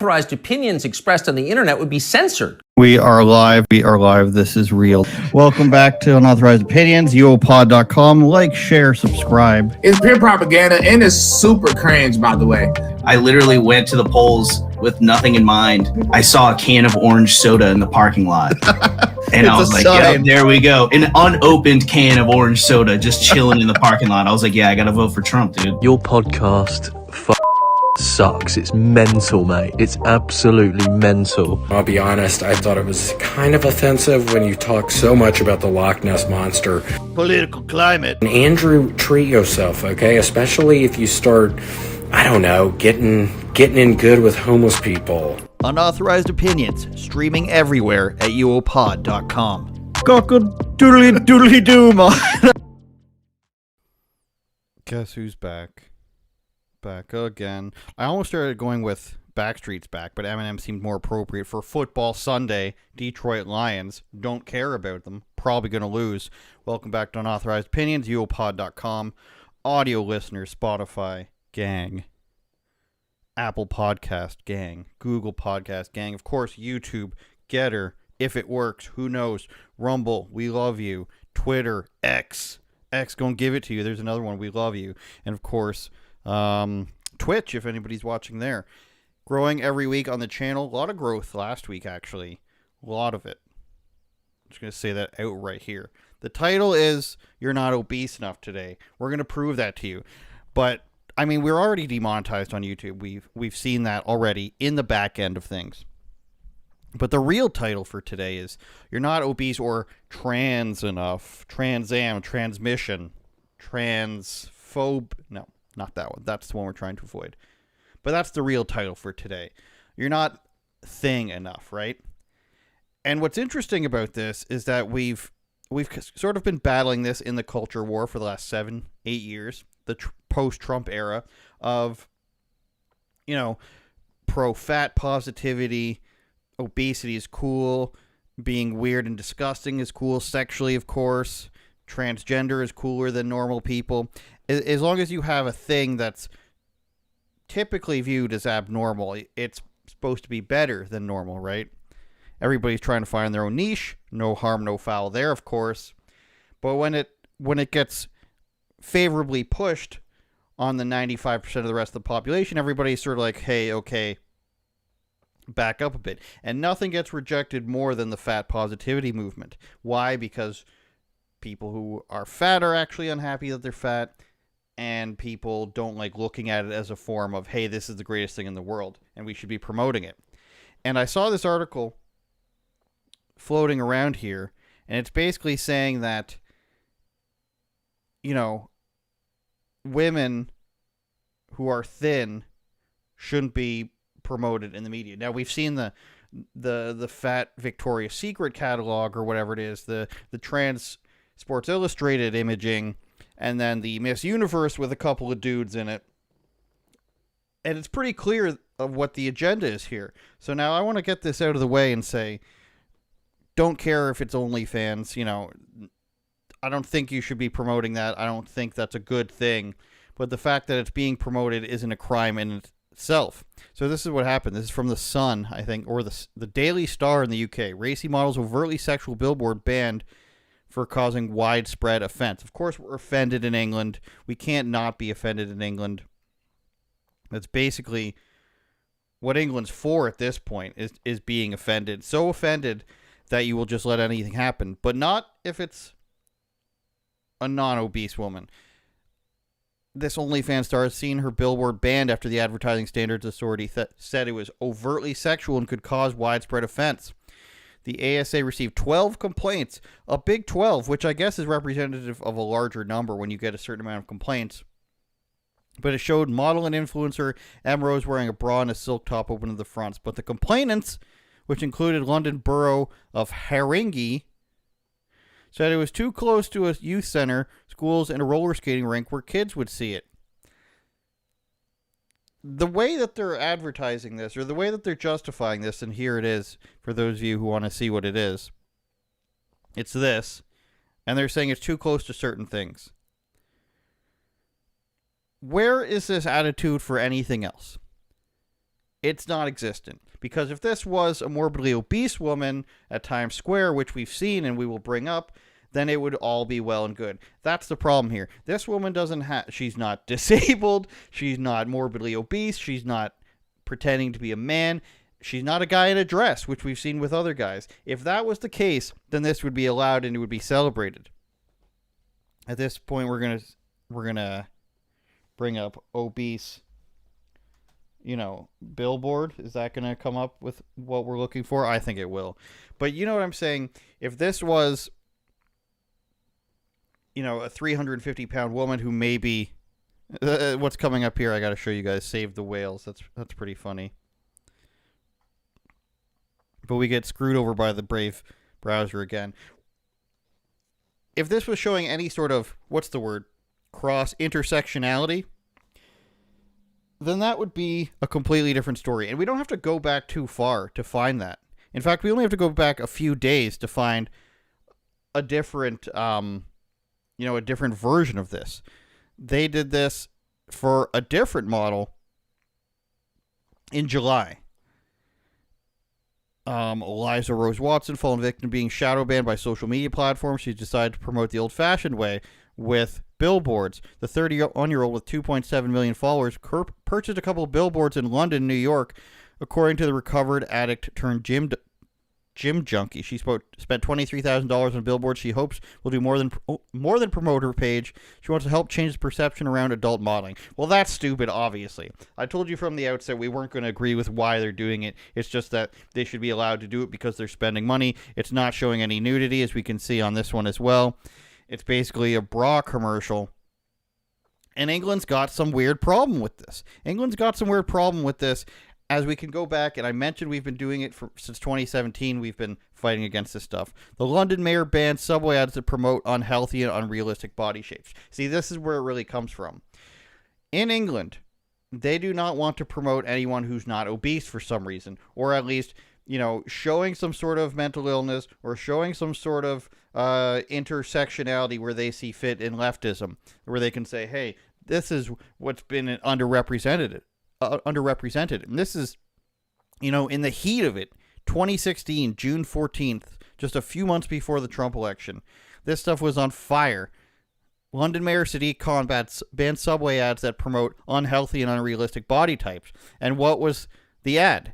unauthorized opinions expressed on the internet would be censored. We are live. We are live. This is real. Welcome back to Unauthorized Opinions, UOPod.com. Like, share, subscribe. It's pure propaganda and it's super cringe, by the way. I literally went to the polls with nothing in mind. I saw a can of orange soda in the parking lot. And I was like, yeah, there we go. An unopened can of orange soda just chilling in the parking lot. I was like, yeah, I got to vote for Trump, dude. Your podcast sucks. It's mental, mate. It's absolutely mental. I'll be honest, I thought it was kind of offensive when you talk so much about the Loch Ness Monster. Political climate. And Andrew, treat yourself, okay? Especially if you start, I don't know, getting in good with homeless people. Unauthorized Opinions, streaming everywhere at uopod.com. Cock-a-doodly-doodly-doo, man. Guess who's back? Back again. I almost started going with Backstreet's back, but Eminem seemed more appropriate for Football Sunday. Detroit Lions. Don't care about them. Probably going to lose. Welcome back to Unauthorized Opinions, uopod.com. Audio listeners, Spotify, gang. Apple Podcast, gang. Google Podcast, gang. Of course, YouTube, Getter, if it works, who knows. Rumble, we love you. Twitter, X gonna give it to you. There's another one, we love you. And of course, Twitch, if anybody's watching there. Growing every week on the channel. A lot of growth last week, actually. A lot of it. I'm just going to say that out right here. The title is You're Not Obese Enough Today. We're going to prove that to you. But, I mean, we're already demonetized on YouTube. We've seen that already in the back end of things. But the real title for today is You're Not Obese or Trans Enough. Transam, Transmission, Transphobe. No. Not that one. That's the one we're trying to avoid. But that's the real title for today. You're not thing enough, right? And what's interesting about this is that we've sort of been battling this in the culture war for the last 7-8 years, the post-Trump era of, you know, pro-fat positivity, obesity is cool, being weird and disgusting is cool, sexually, of course, transgender is cooler than normal people. As long as you have a thing that's typically viewed as abnormal, it's supposed to be better than normal, right? Everybody's trying to find their own niche. No harm, no foul there, of course. But when it gets favorably pushed on the 95% of the rest of the population, everybody's sort of like, hey, okay, back up a bit. And nothing gets rejected more than the fat positivity movement. Why? Because people who are fat are actually unhappy that they're fat. And people don't like looking at it as a form of, hey, this is the greatest thing in the world, and we should be promoting it. And I saw this article floating around here, and it's basically saying that, you know, women who are thin shouldn't be promoted in the media. Now, we've seen the fat Victoria's Secret catalog or whatever it is, the trans Sports Illustrated imaging, and then the Miss Universe with a couple of dudes in it. And it's pretty clear of what the agenda is here. So now I want to get this out of the way and say, don't care if it's OnlyFans. You know, I don't think you should be promoting that. I don't think that's a good thing. But the fact that it's being promoted isn't a crime in itself. So this is what happened. This is from The Sun, I think, or the Daily Star in the UK. Racy models overtly sexual billboard banned for causing widespread offense. Of course, we're offended in England. We can't not be offended in England. That's basically what England's for at this point, is being offended. So offended that you will just let anything happen. But not if it's a non-obese woman. This OnlyFans star has seen her billboard banned after the Advertising Standards Authority said it was overtly sexual and could cause widespread offense. The ASA received 12 complaints, a big 12, which I guess is representative of a larger number when you get a certain amount of complaints. But it showed model and influencer M. Rose wearing a bra and a silk top open to the fronts. But the complainants, which included London Borough of Haringey, said it was too close to a youth center, schools, and a roller skating rink where kids would see it. The way that they're advertising this, or the way that they're justifying this, and here it is for those of you who want to see what it is. It's this, and they're saying it's too close to certain things. Where is this attitude for anything else? It's not existent. Because if this was a morbidly obese woman at Times Square, which we've seen and we will bring up, then it would all be well and good. That's the problem here. This woman doesn't have, she's not disabled, she's not morbidly obese, she's not pretending to be a man, she's not a guy in a dress, which we've seen with other guys. If that was the case, then this would be allowed and it would be celebrated. At this point, we're gonna bring up Obese, billboard. Is that gonna come up with what we're looking for? I think it will. But you know what I'm saying? If this was, a 350-pound woman who maybe, what's coming up here? I got to show you guys. Save the whales. That's pretty funny. But we get screwed over by the Brave browser again. If this was showing any sort of, cross intersectionality, then that would be a completely different story. And we don't have to go back too far to find that. In fact, we only have to go back a few days to find a different, a different version of this. They did this for a different model in July. Eliza Rose Watson, fallen victim of being shadow banned by social media platforms. She decided to promote the old-fashioned way with billboards. The 31-year-old with 2.7 million followers purchased a couple of billboards in London, New York, according to the recovered addict turned gym junkie. She spent $23,000 on billboards. She hopes will do more than promote her page. She wants to help change the perception around adult modeling. Well, that's stupid, obviously. I told you from the outset we weren't going to agree with why they're doing it. It's just that they should be allowed to do it because they're spending money. It's not showing any nudity, as we can see on this one as well. It's basically a bra commercial. And England's got some weird problem with this. As we can go back, and I mentioned we've been doing it since 2017, we've been fighting against this stuff. The London mayor banned subway ads that promote unhealthy and unrealistic body shapes. See, this is where it really comes from. In England, they do not want to promote anyone who's not obese for some reason, or at least, showing some sort of mental illness or showing some sort of intersectionality where they see fit in leftism, where they can say, hey, this is what's been underrepresented. And this is, in the heat of it, 2016, June 14th, just a few months before the Trump election. This stuff was on fire. London Mayor Sadiq Khan banned subway ads that promote unhealthy and unrealistic body types. And what was the ad?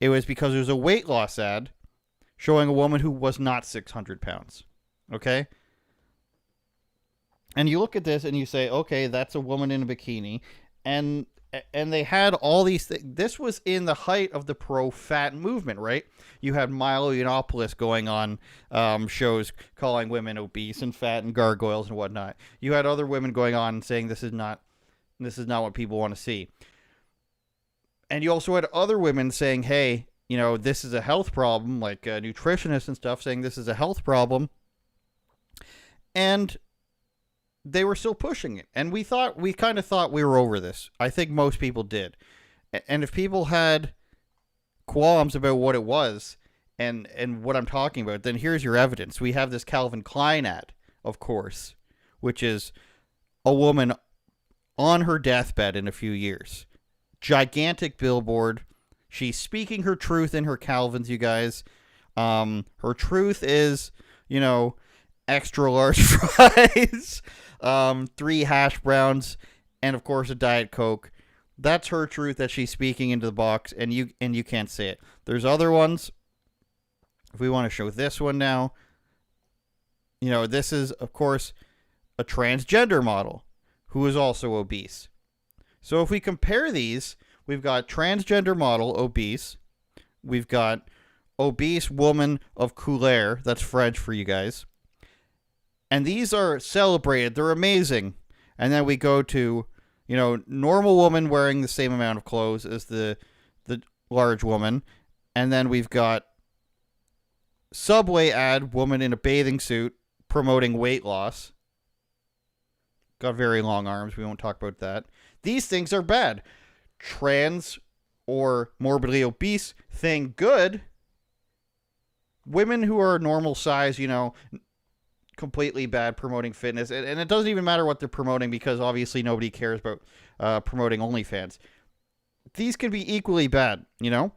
It was because it was a weight loss ad showing a woman who was not 600 pounds. Okay? And you look at this and you say, okay, that's a woman in a bikini. And they had all these things. This was in the height of the pro-fat movement, right? You had Milo Yiannopoulos going on shows calling women obese and fat and gargoyles and whatnot. You had other women going on and saying this is not what people want to see. And you also had other women saying, hey, this is a health problem, like nutritionists and stuff saying this is a health problem. And they were still pushing it. And we kind of thought we were over this. I think most people did. And if people had qualms about what it was and what I'm talking about, then here's your evidence. We have this Calvin Klein ad, of course, which is a woman on her deathbed in a few years. Gigantic billboard. She's speaking her truth in her Calvins, you guys. Her truth is, extra large fries, 3 hash browns, and of course a Diet Coke. That's her truth that she's speaking into the box, and you can't say it. There's other ones. If we want to show this one now, this is of course a transgender model who is also obese. So if we compare these, we've got transgender model obese, we've got obese woman of couleur, that's French for you guys. And these are celebrated. They're amazing. And then we go to, normal woman wearing the same amount of clothes as the large woman. And then we've got Subway ad, woman in a bathing suit promoting weight loss. Got very long arms. We won't talk about that. These things are bad. Trans or morbidly obese thing, good. Women who are normal size, completely bad, promoting fitness. And it doesn't even matter what they're promoting because obviously nobody cares about promoting OnlyFans. these can be equally bad, you know?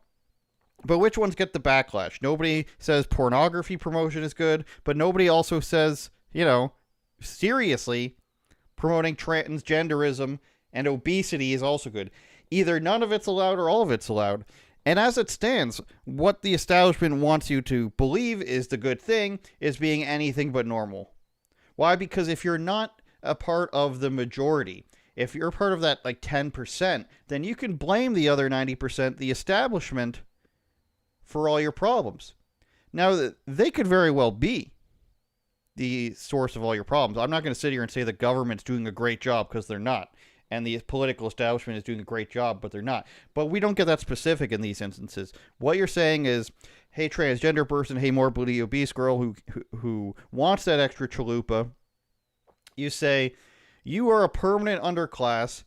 But which ones get the backlash? Nobody says pornography promotion is good, but nobody also says, you know, seriously, promoting transgenderism and obesity is also good. Either none of it's allowed or all of it's allowed. And as it stands, what the establishment wants you to believe is the good thing is being anything but normal. Why? Because if you're not a part of the majority, if you're part of that like 10%, then you can blame the other 90%, the establishment, for all your problems. Now, they could very well be the source of all your problems. I'm not going to sit here and say the government's doing a great job, because they're not. And the political establishment is doing a great job, but they're not. But we don't get that specific in these instances. What you're saying is, hey, transgender person, hey, morbidly obese girl who wants that extra chalupa, you say, you are a permanent underclass,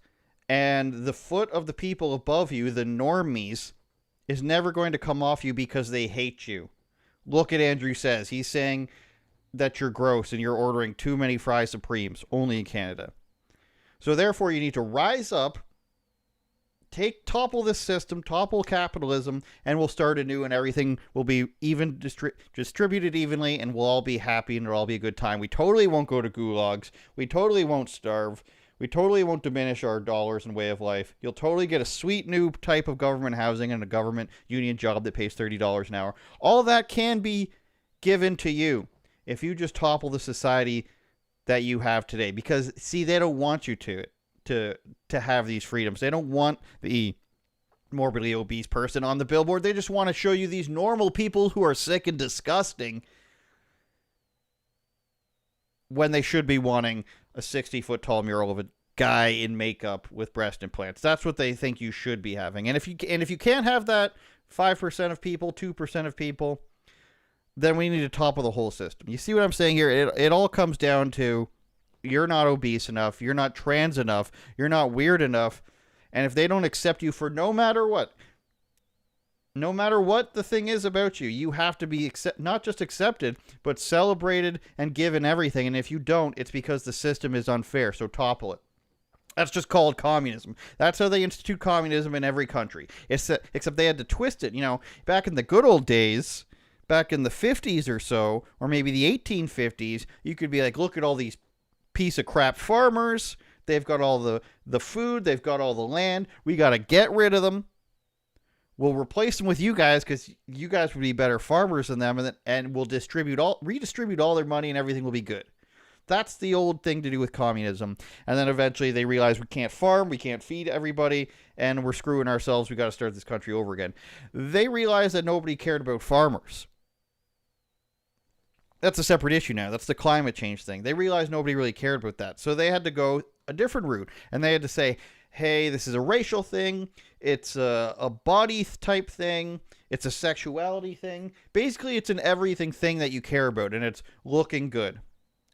and the foot of the people above you, the normies, is never going to come off you because they hate you. Look at Andrew Says. He's saying that you're gross and you're ordering too many fries Supremes, only in Canada. So therefore, you need to rise up, topple this system, topple capitalism, and we'll start anew, and everything will be even distributed evenly, and we'll all be happy, and it'll all be a good time. We totally won't go to gulags. We totally won't starve. We totally won't diminish our dollars and way of life. You'll totally get a sweet new type of government housing and a government union job that pays $30 an hour. All that can be given to you if you just topple the society that you have today. Because, see, they don't want you to have these freedoms. They don't want the morbidly obese person on the billboard. They just want to show you these normal people who are sick and disgusting, when they should be wanting a 60-foot tall mural of a guy in makeup with breast implants. That's what they think you should be having. And if you can't have that 5% of people, 2% of people, then we need to topple the whole system. You see what I'm saying here? It all comes down to, you're not obese enough, you're not trans enough, you're not weird enough, and if they don't accept you for no matter what the thing is about you, you have to be not just accepted, but celebrated and given everything. And if you don't, it's because the system is unfair, so topple it. That's just called communism. That's how they institute communism in every country. Except they had to twist it. You know, back in the good old days, back in the 50s or so, or maybe the 1850s, you could be like, look at all these piece of crap farmers. They've got all the food. They've got all the land. We got to get rid of them. We'll replace them with you guys, because you guys would be better farmers than them, and we'll redistribute all their money, and everything will be good. That's the old thing to do with communism. And then eventually they realize we can't farm, we can't feed everybody, and we're screwing ourselves. We got to start this country over again. They realized that nobody cared about farmers. That's a separate issue now. That's the climate change thing. They realized nobody really cared about that. So they had to go a different route, and they had to say, hey, this is a racial thing, it's a body type thing, it's a sexuality thing. Basically, it's an everything thing that you care about, and it's looking good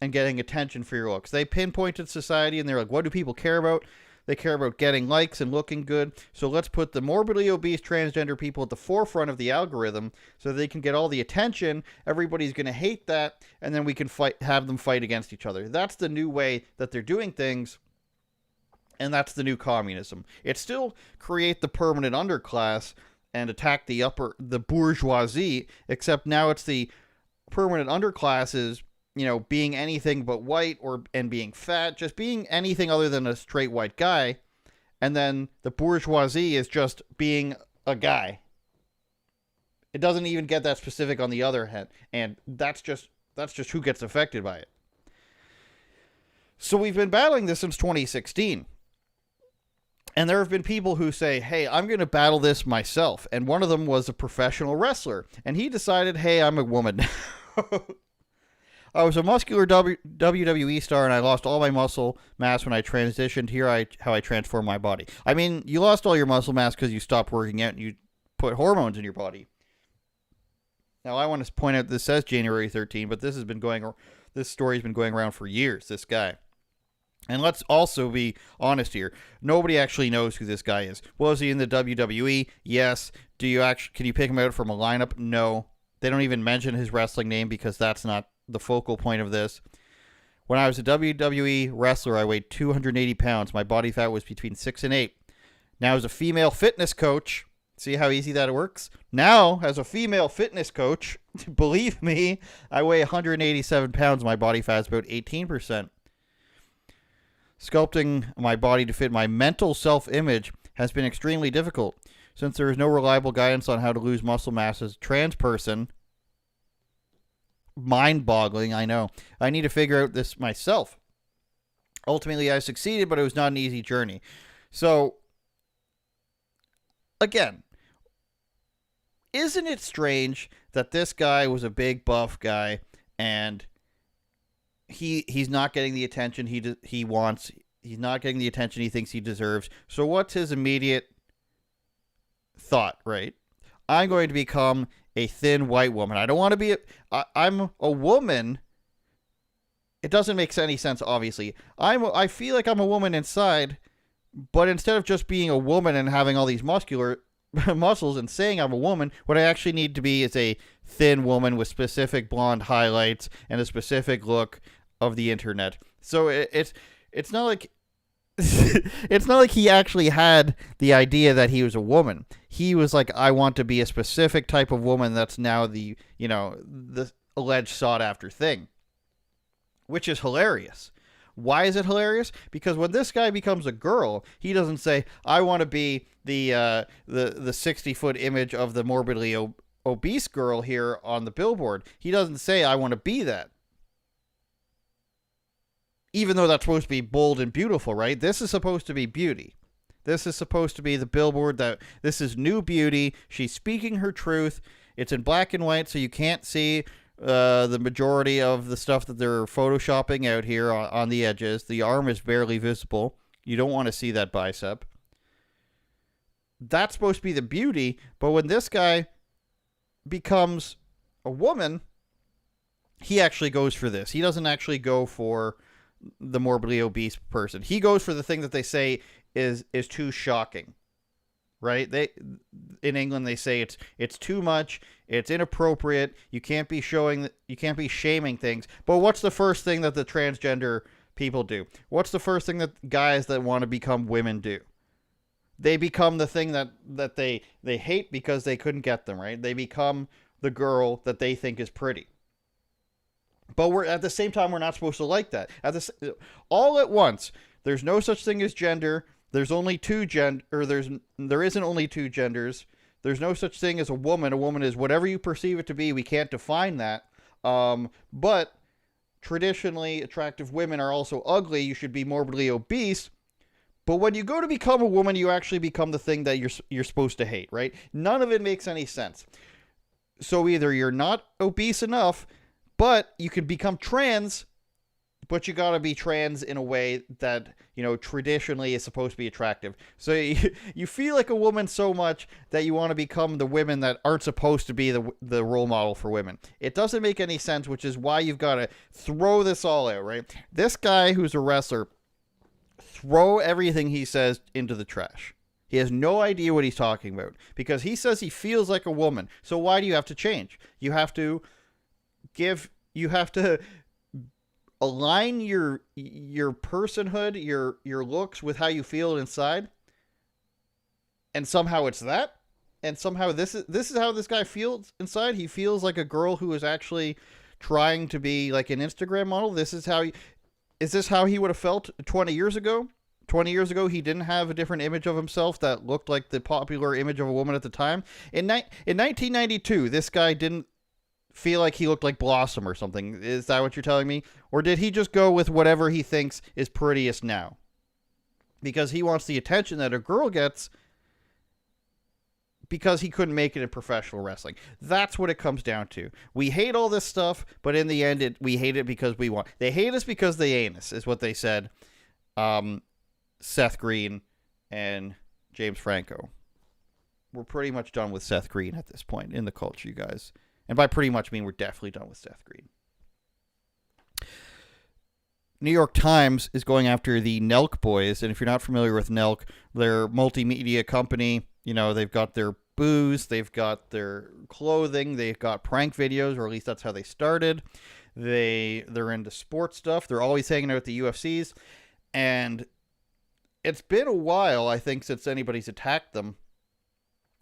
and getting attention for your looks. They pinpointed society, and they're like, what do people care about? They care about getting likes and looking good, so let's put the morbidly obese transgender people at the forefront of the algorithm so they can get all the attention. Everybody's going to hate that, and then we can have them fight against each other. That's the new way that they're doing things. And that's the new communism. It still create the permanent underclass and attack the bourgeoisie, except now it's the permanent underclasses, you know, being anything but white and being fat, just being anything other than a straight white guy. And then the bourgeoisie is just being a guy. It doesn't even get that specific on the other hand, and that's just who gets affected by it. So we've been battling this since 2016. And there have been people who say, hey, I'm going to battle this myself. And one of them was a professional wrestler. And he decided, hey, I'm a woman. I was a muscular WWE star, and I lost all my muscle mass when I transitioned. How I transformed my body. I mean, you lost all your muscle mass because you stopped working out and you put hormones in your body. Now, I want to point out this says January 13, but this story's been going around for years, this guy. And let's also be honest here. Nobody actually knows who this guy is. Was he in the WWE? Yes. Can you pick him out from a lineup? No. They don't even mention his wrestling name because that's not the focal point of this. When I was a WWE wrestler, I weighed 280 pounds. My body fat was between 6 and 8. Now, as a female fitness coach, see how easy that works? Now, as a female fitness coach, believe me, I weigh 187 pounds. My body fat is about 18%. Sculpting my body to fit my mental self-image has been extremely difficult. Since there is no reliable guidance on how to lose muscle mass as a trans person, mind-boggling, I know. I need to figure out this myself. Ultimately, I succeeded, but it was not an easy journey. So, again, isn't it strange that this guy was a big buff guy and he's not getting the attention he wants? He's not getting the attention he thinks he deserves. So what's his immediate thought, right? I'm going to become a thin white woman. I don't want to be I'm a woman. It doesn't make any sense, obviously. I feel like I'm a woman inside, but instead of just being a woman and having all these muscles and saying I'm a woman, what I actually need to be is a thin woman with specific blonde highlights and a specific look of the internet. So it's not like it's not like he actually had the idea that he was a woman. He was like, I want to be a specific type of woman that's now the alleged sought after thing, which is hilarious. Why is it hilarious? Because when this guy becomes a girl, he doesn't say, I want to be the 60-foot image of the morbidly obese girl here on the billboard. He doesn't say, I want to be that. Even though that's supposed to be bold and beautiful, right? This is supposed to be beauty. This is supposed to be the billboard that this is new beauty. She's speaking her truth. It's in black and white, so you can't see the majority of the stuff that they're photoshopping out here on the edges. The arm is barely visible. You don't want to see that bicep. That's supposed to be the beauty, but when this guy becomes a woman, he actually goes for this. He doesn't actually go for the morbidly obese person. He goes for the thing that they say is too shocking. Right? In England they say it's too much, it's inappropriate, you can't be shaming things. But what's the first thing that the transgender people do? What's the first thing that guys that want to become women do? They become the thing that they hate because they couldn't get them, right? They become the girl that they think is pretty. But we're at the same time we're not supposed to like that. All at once, there's no such thing as gender. There's only two there isn't only two genders. There's no such thing as a woman. A woman is whatever you perceive it to be. We can't define that. But traditionally attractive women are also ugly. You should be morbidly obese. But when you go to become a woman, you actually become the thing that you're supposed to hate, right? None of it makes any sense. So either you're not obese enough, but you can become trans, but you got to be trans in a way that, traditionally is supposed to be attractive. So you feel like a woman so much that you want to become the women that aren't supposed to be the role model for women. It doesn't make any sense, which is why you've got to throw this all out, right? This guy who's a wrestler, throw everything he says into the trash. He has no idea what he's talking about because he says he feels like a woman. So why do you have to change? You have to align your personhood, your looks with how you feel inside, and somehow it's that, and somehow this is how this guy feels inside. He feels like a girl who is actually trying to be like an Instagram model. Is this how he would have felt 20 years ago? 20 years ago, he didn't have a different image of himself that looked like the popular image of a woman at the time. In 1992, this guy didn't feel like he looked like Blossom or something. Is that what you're telling me? Or did he just go with whatever he thinks is prettiest now? Because he wants the attention that a girl gets because he couldn't make it in professional wrestling. That's what it comes down to. We hate all this stuff, but in the end, we hate it because we want. They hate us because they ain't us, is what they said. Seth Green and James Franco. We're pretty much done with Seth Green at this point in the culture, you guys. And by pretty much mean we're definitely done with Seth Green. NewYorkTimes is going after the Nelk boys. And if you're not familiar with Nelk, they're a multimedia company. They've got their booze, they've got their clothing, they've got prank videos, or at least that's how they started. They're into sports stuff. They're always hanging out at the UFCs. And it's been a while, I think, since anybody's attacked them.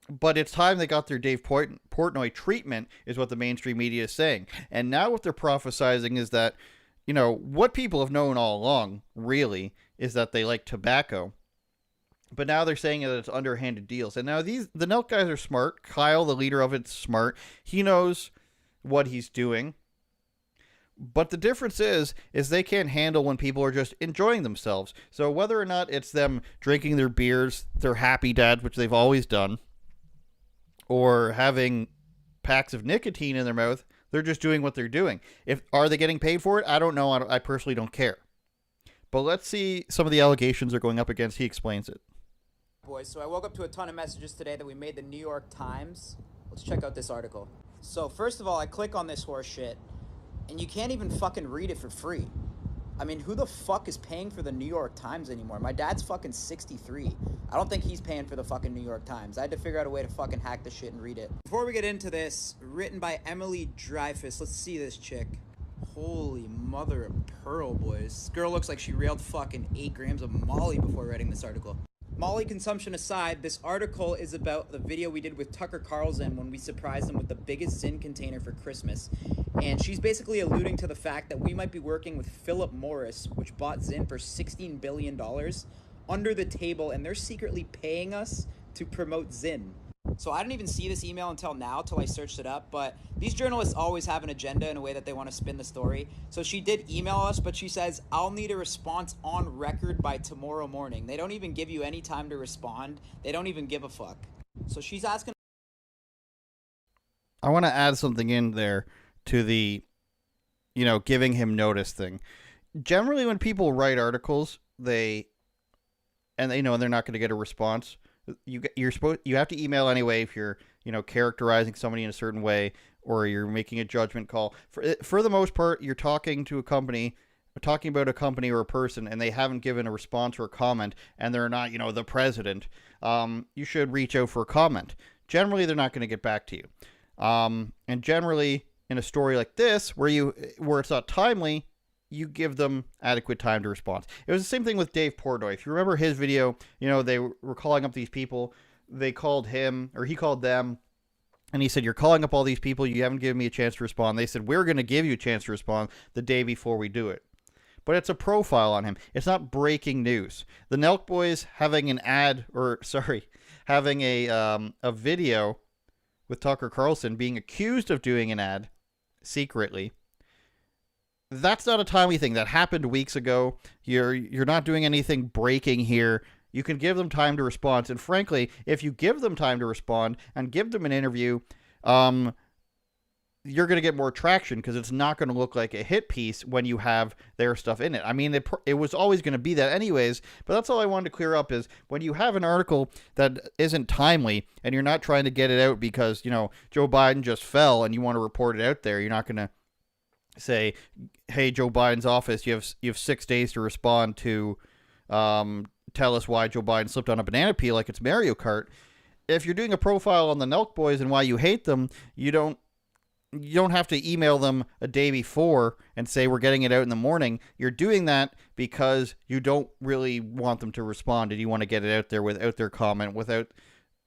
But it's time they got their Dave Portnoy treatment, is what the mainstream media is saying. And now what they're prophesizing is that, you know, what people have known all along, really, is that they like tobacco. But now they're saying that it's underhanded deals. And now the Nelk guys are smart. Kyle, the leader of it's smart. He knows what he's doing. But the difference is they can't handle when people are just enjoying themselves. So whether or not it's them drinking their beers, their happy dads, which they've always done, or having packs of nicotine in their mouth, they're just doing what they're doing. Are they getting paid for it? I don't know. I personally don't care. But let's see some of the allegations they're going up against. He explains it. Boys, so I woke up to a ton of messages today that we made the New York Times. Let's check out this article. So first of all, I click on this horse shit, and you can't even fucking read it for free. I mean, who the fuck is paying for the New York Times anymore? My dad's fucking 63. I don't think he's paying for the fucking New York Times. I had to figure out a way to fucking hack this shit and read it. Before we get into this, written by Emily Dreyfus. Let's see this chick. Holy mother of pearl, boys. This girl looks like she railed fucking 8 grams of Molly before writing this article. Molly consumption aside, this article is about the video we did with Tucker Carlson when we surprised him with the biggest Zyn container for Christmas. And she's basically alluding to the fact that we might be working with Philip Morris, which bought Zyn for $16 billion under the table, and they're secretly paying us to promote Zyn. So I didn't even see this email until now, till I searched it up, but these journalists always have an agenda in a way that they want to spin the story. So she did email us, but she says, I'll need a response on record by tomorrow morning. They don't even give you any time to respond. They don't even give a fuck. So she's asking. I want to add something in there to the, you know, giving him notice thing. Generally, when people write articles, and they're not going to get a response. You have to email anyway if you're, you know, characterizing somebody in a certain way, or you're making a judgment call. For the most part, you're talking about a company or a person, and they haven't given a response or a comment, and they're not, you know, the president. You should reach out for a comment. Generally, they're not going to get back to you. And generally, in a story like this, where it's not timely, you give them adequate time to respond. It was the same thing with Dave Portnoy. If you remember his video, you know, they were calling up these people. They called him, or he called them, and he said, you're calling up all these people. You haven't given me a chance to respond. They said, we're going to give you a chance to respond the day before we do it. But it's a profile on him. It's not breaking news. The Nelk boys having having a video with Tucker Carlson being accused of doing an ad secretly. That's not a timely thing. That happened weeks ago. You're not doing anything breaking here. You can give them time to respond. And frankly, if you give them time to respond and give them an interview, you're going to get more traction, because it's not going to look like a hit piece when you have their stuff in it. I mean, it was always going to be that anyways, but that's all I wanted to clear up is when you have an article that isn't timely and you're not trying to get it out because, you know, Joe Biden just fell and you want to report it out there, you're not going to say, hey, Joe Biden's office, you have 6 days to respond to tell us why Joe Biden slipped on a banana peel like it's Mario Kart. If you're doing a profile on the Nelk boys and why you hate them, you don't have to email them a day before and say we're getting it out in the morning. You're doing that because you don't really want them to respond, and you want to get it out there without their comment, without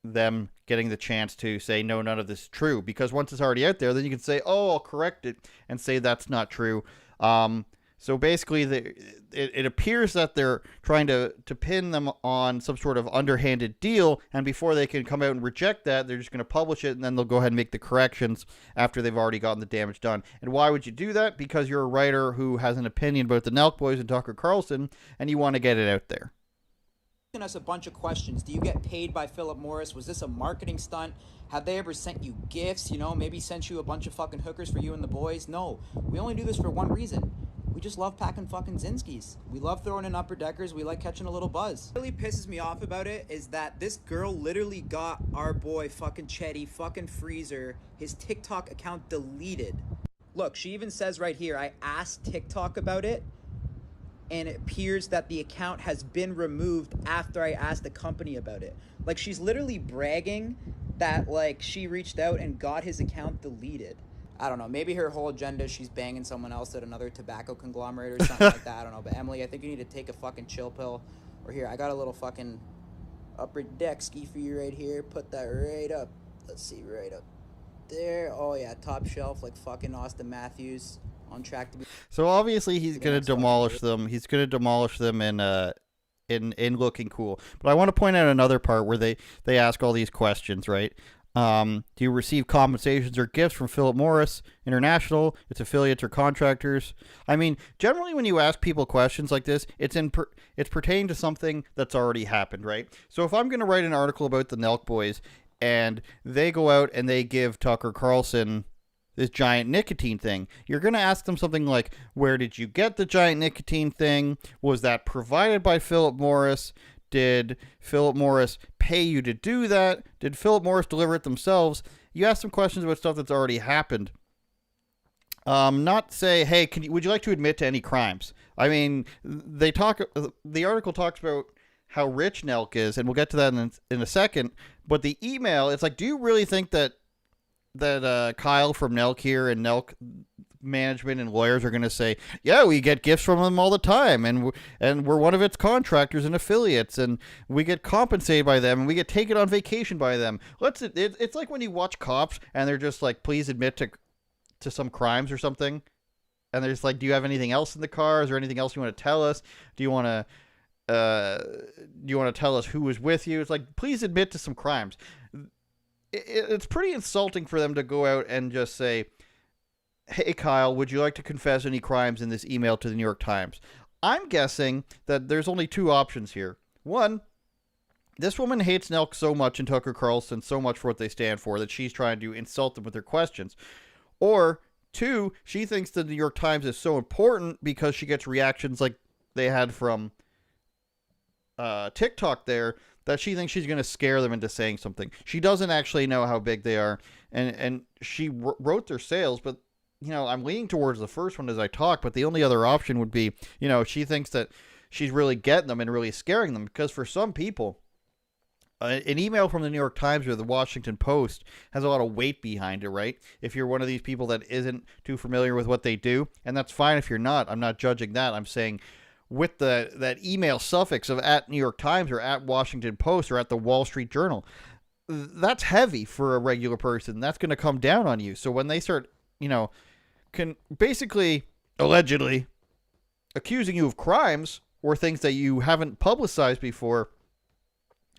them getting the chance to say, no, none of this is true. Because once it's already out there, then you can say, oh, I'll correct it and say that's not true. So basically, it appears that they're trying to pin them on some sort of underhanded deal, and before they can come out and reject that, they're just going to publish it, and then they'll go ahead and make the corrections after they've already gotten the damage done. And why would you do that? Because you're a writer who has an opinion about the Nelk boys and Tucker Carlson, and you want to get it out there. Us a bunch of questions. Do you get paid by Philip Morris? Was this a marketing stunt? Have they ever sent you gifts? You know, maybe sent you a bunch of fucking hookers for you and the boys? No. We only do this for one reason. We just love packing fucking Zinskis. We love throwing in upper deckers. We like catching a little buzz. What really pisses me off about it is that this girl literally got our boy fucking Chetty fucking Freezer, his TikTok account deleted. Look, she even says right here, I asked TikTok about it, and it appears that the account has been removed after I asked the company about it. Like, she's literally bragging that, like, she reached out and got his account deleted. I don't know. Maybe her whole agenda is she's banging someone else at another tobacco conglomerate or something like that. I don't know. But Emily, I think you need to take a fucking chill pill. Or here, I got a little fucking upper deck ski for you right here. Put that right up. Let's see, right up there. Oh yeah, top shelf like fucking Austin Matthews, on track to be. So obviously he's gonna demolish them. He's gonna demolish them in looking cool. But I want to point out another part where they ask all these questions, right? Do you receive compensations or gifts from Philip Morris International, its affiliates or contractors? I mean, generally when you ask people questions like this, it's pertaining to something that's already happened, right? So if I'm going to write an article about the Nelk boys and they go out and they give Tucker Carlson this giant nicotine thing, you're going to ask them something like, where did you get the giant nicotine thing? Was that provided by Philip Morris? Did Philip Morris pay you to do that? Did Philip Morris deliver it themselves? You ask some questions about stuff that's already happened. Not say, hey, would you like to admit to any crimes? I mean, the article talks about how rich Nelk is, and we'll get to that in a second. But the email, it's like, do you really think that Kyle from Nelk here and Nelk management and lawyers are going to say, yeah, we get gifts from them all the time, and we're one of its contractors and affiliates, and we get compensated by them, and we get taken on vacation by them. It's like when you watch Cops and they're just like, please admit to some crimes or something, and they're just like, do you have anything else in the car? Is there anything else you want to tell us? Do you want to tell us who was with you? It's like, please admit to some crimes. It's pretty insulting for them to go out and just say, hey, Kyle, would you like to confess any crimes in this email to the New York Times? I'm guessing that there's only two options here. One, this woman hates Nelk so much and Tucker Carlson so much for what they stand for that she's trying to insult them with her questions. Or two, she thinks the New York Times is so important because she gets reactions like they had from TikTok there, that she thinks she's going to scare them into saying something. She doesn't actually know how big they are, and she wrote their sales, but I'm leaning towards the first one as I talk, but the only other option would be, she thinks that she's really getting them and really scaring them, because for some people, an email from the New York Times or the Washington Post has a lot of weight behind it, right? If you're one of these people that isn't too familiar with what they do, and that's fine if you're not, I'm not judging that. I'm saying with that email suffix of at New York Times or at Washington Post or at the Wall Street Journal, that's heavy for a regular person. That's going to come down on you. So when they start, can basically, allegedly, accusing you of crimes or things that you haven't publicized before,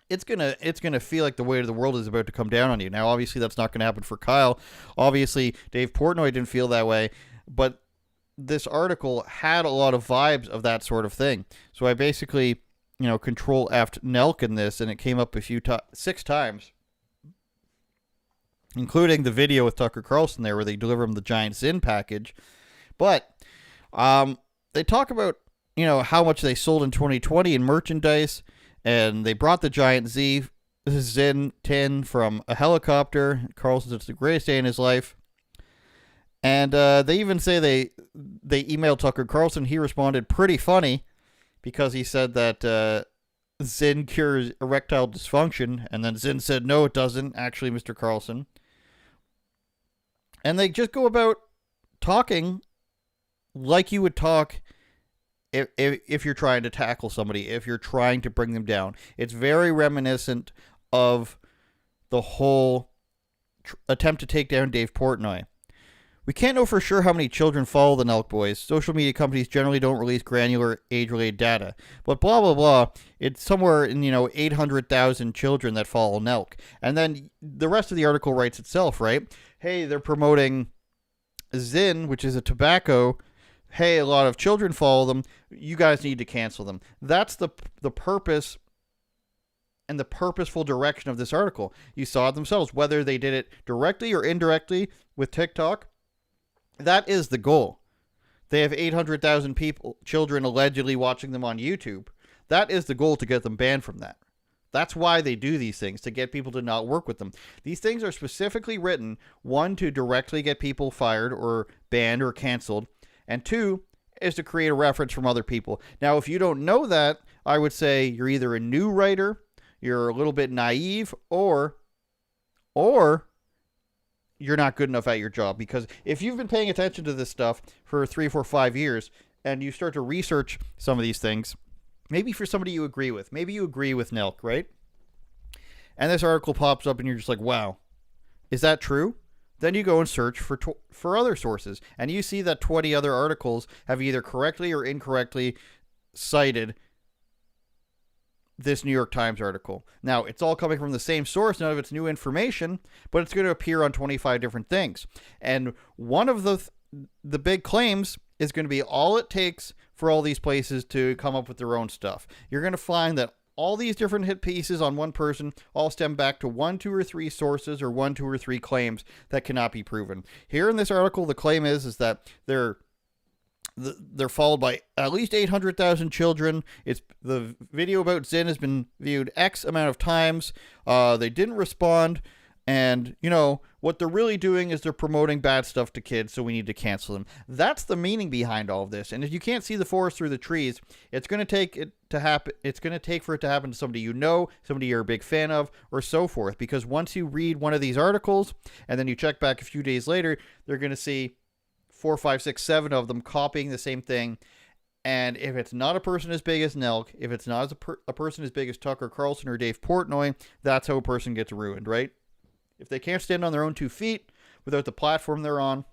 it's gonna feel like the weight of the world is about to come down on you. Now, obviously, that's not going to happen for Kyle. Obviously, Dave Portnoy didn't feel that way, but this article had a lot of vibes of that sort of thing. So I basically, control F'd Nelk in this, and it came up 6 times, including the video with Tucker Carlson there where they deliver him the giant Zyn package. But they talk about, how much they sold in 2020 in merchandise, and they brought the giant Zyn tin from a helicopter. Carlson said it's the greatest day in his life. And they even say they emailed Tucker Carlson. He responded pretty funny because he said that Zyn cures erectile dysfunction. And then Zyn said, no, it doesn't, actually, Mr. Carlson. And they just go about talking like you would talk if you're trying to tackle somebody, if you're trying to bring them down. It's very reminiscent of the whole attempt to take down Dave Portnoy. We can't know for sure how many children follow the Nelk boys. Social media companies generally don't release granular age-related data. But blah, blah, blah, it's somewhere in, 800,000 children that follow Nelk. And then the rest of the article writes itself, right? Hey, they're promoting Zyn, which is a tobacco. Hey, a lot of children follow them. You guys need to cancel them. That's the purpose and the purposeful direction of this article. You saw it themselves, whether they did it directly or indirectly with TikTok. That is the goal. They have 800,000 children allegedly watching them on YouTube. That is the goal, to get them banned from that. That's why they do these things, to get people to not work with them. These things are specifically written, one, to directly get people fired or banned or canceled, and two, is to create a reference from other people. Now, if you don't know that, I would say you're either a new writer, you're a little bit naive, or you're not good enough at your job. Because if you've been paying attention to this stuff for 3, 4, 5 years, and you start to research some of these things, Maybe for somebody you agree with. Maybe you agree with Nelk, right? And this article pops up and you're just like, wow, is that true? Then you go and search for other sources. And you see that 20 other articles have either correctly or incorrectly cited this New York Times article. Now, it's all coming from the same source. None of it's new information, but it's going to appear on 25 different things. And one of the big claims is going to be all it takes for all these places to come up with their own stuff. You're going to find that all these different hit pieces on one person all stem back to 1, 2, or 3 sources or 1, 2, or 3 claims that cannot be proven. Here in this article, the claim is that they're followed by at least 800,000 children. It's the video about Zin has been viewed X amount of times. They didn't respond. And, you know, what they're really doing is they're promoting bad stuff to kids, so we need to cancel them. That's the meaning behind all of this. And if you can't see the forest through the trees, it's going to take it to happen. It's going to take for it to happen to somebody you know, somebody you're a big fan of, or so forth. Because once you read one of these articles, and then you check back a few days later, they're going to see 4, 5, 6, 7 of them copying the same thing. And if it's not a person as big as Nelk, if it's not a person as big as Tucker Carlson or Dave Portnoy, that's how a person gets ruined, right? If they can't stand on their own 2 feet without the platform they're on,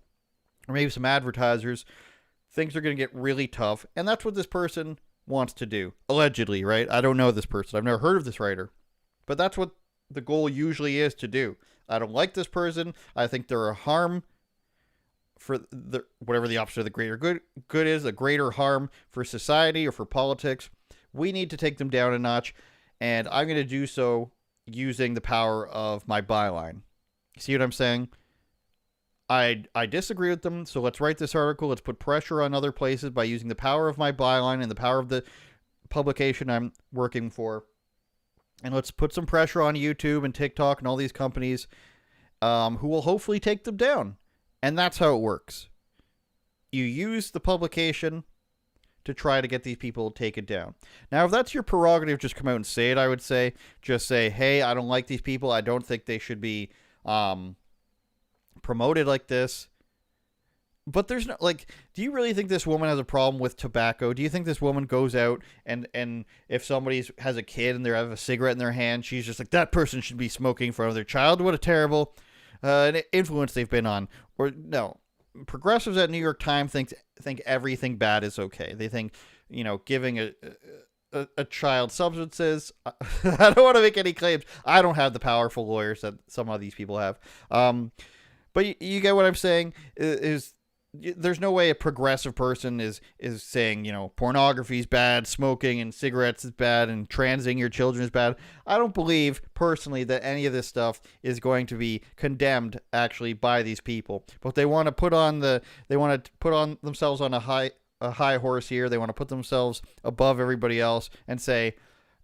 or maybe some advertisers, things are going to get really tough. And that's what this person wants to do. Allegedly, right? I don't know this person. I've never heard of this writer. But that's what the goal usually is to do. I don't like this person. I think they're a harm for whatever the opposite of the greater good is, a greater harm for society or for politics. We need to take them down a notch. And I'm going to do so using the power of my byline. See what I'm saying? I disagree with them, so let's write this article. Let's put pressure on other places by using the power of my byline and the power of the publication I'm working for. And let's put some pressure on YouTube and TikTok and all these companies who will hopefully take them down. And that's how it works. You use the publication to try to get these people taken down. Now, if that's your prerogative, just come out and say it, I would say. Just say, hey, I don't like these people. I don't think they should be promoted like this. But there's no, like, do you really think this woman has a problem with tobacco? Do you think this woman goes out and if somebody has a kid and they have a cigarette in their hand, she's just like, that person should be smoking in front of their child? What a terrible influence they've been on. Or no. Progressives at New York Times think everything bad is okay. They think, you know, giving a child substances. I don't want to make any claims. I don't have the powerful lawyers that some of these people have. But you get what I'm saying. Is there's no way a progressive person is saying, you know, pornography is bad, smoking and cigarettes is bad, and transing your children is bad. I don't believe personally that any of this stuff is going to be condemned actually by these people. But they want to put on themselves on a high horse here. They want to put themselves above everybody else and say,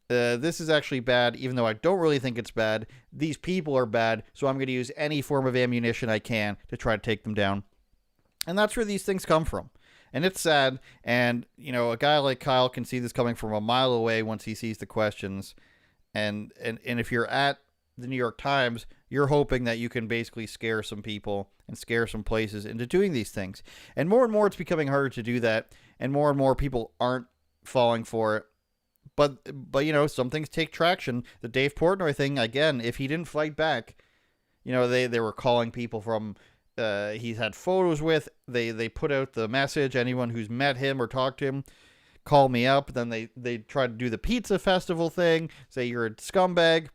this is actually bad, even though I don't really think it's bad. These people are bad, so I'm going to use any form of ammunition I can to try to take them down. And that's where these things come from. And it's sad. And, you know, a guy like Kyle can see this coming from a mile away once he sees the questions. And if you're at the New York Times, you're hoping that you can basically scare some people and scare some places into doing these things. And more it's becoming harder to do that. And more people aren't falling for it. But you know, some things take traction. The Dave Portnoy thing, again, if he didn't fight back, you know, they were calling people from... he's had photos with, they put out the message, anyone who's met him or talked to him, call me up. Then they try to do the pizza festival thing, say you're a scumbag.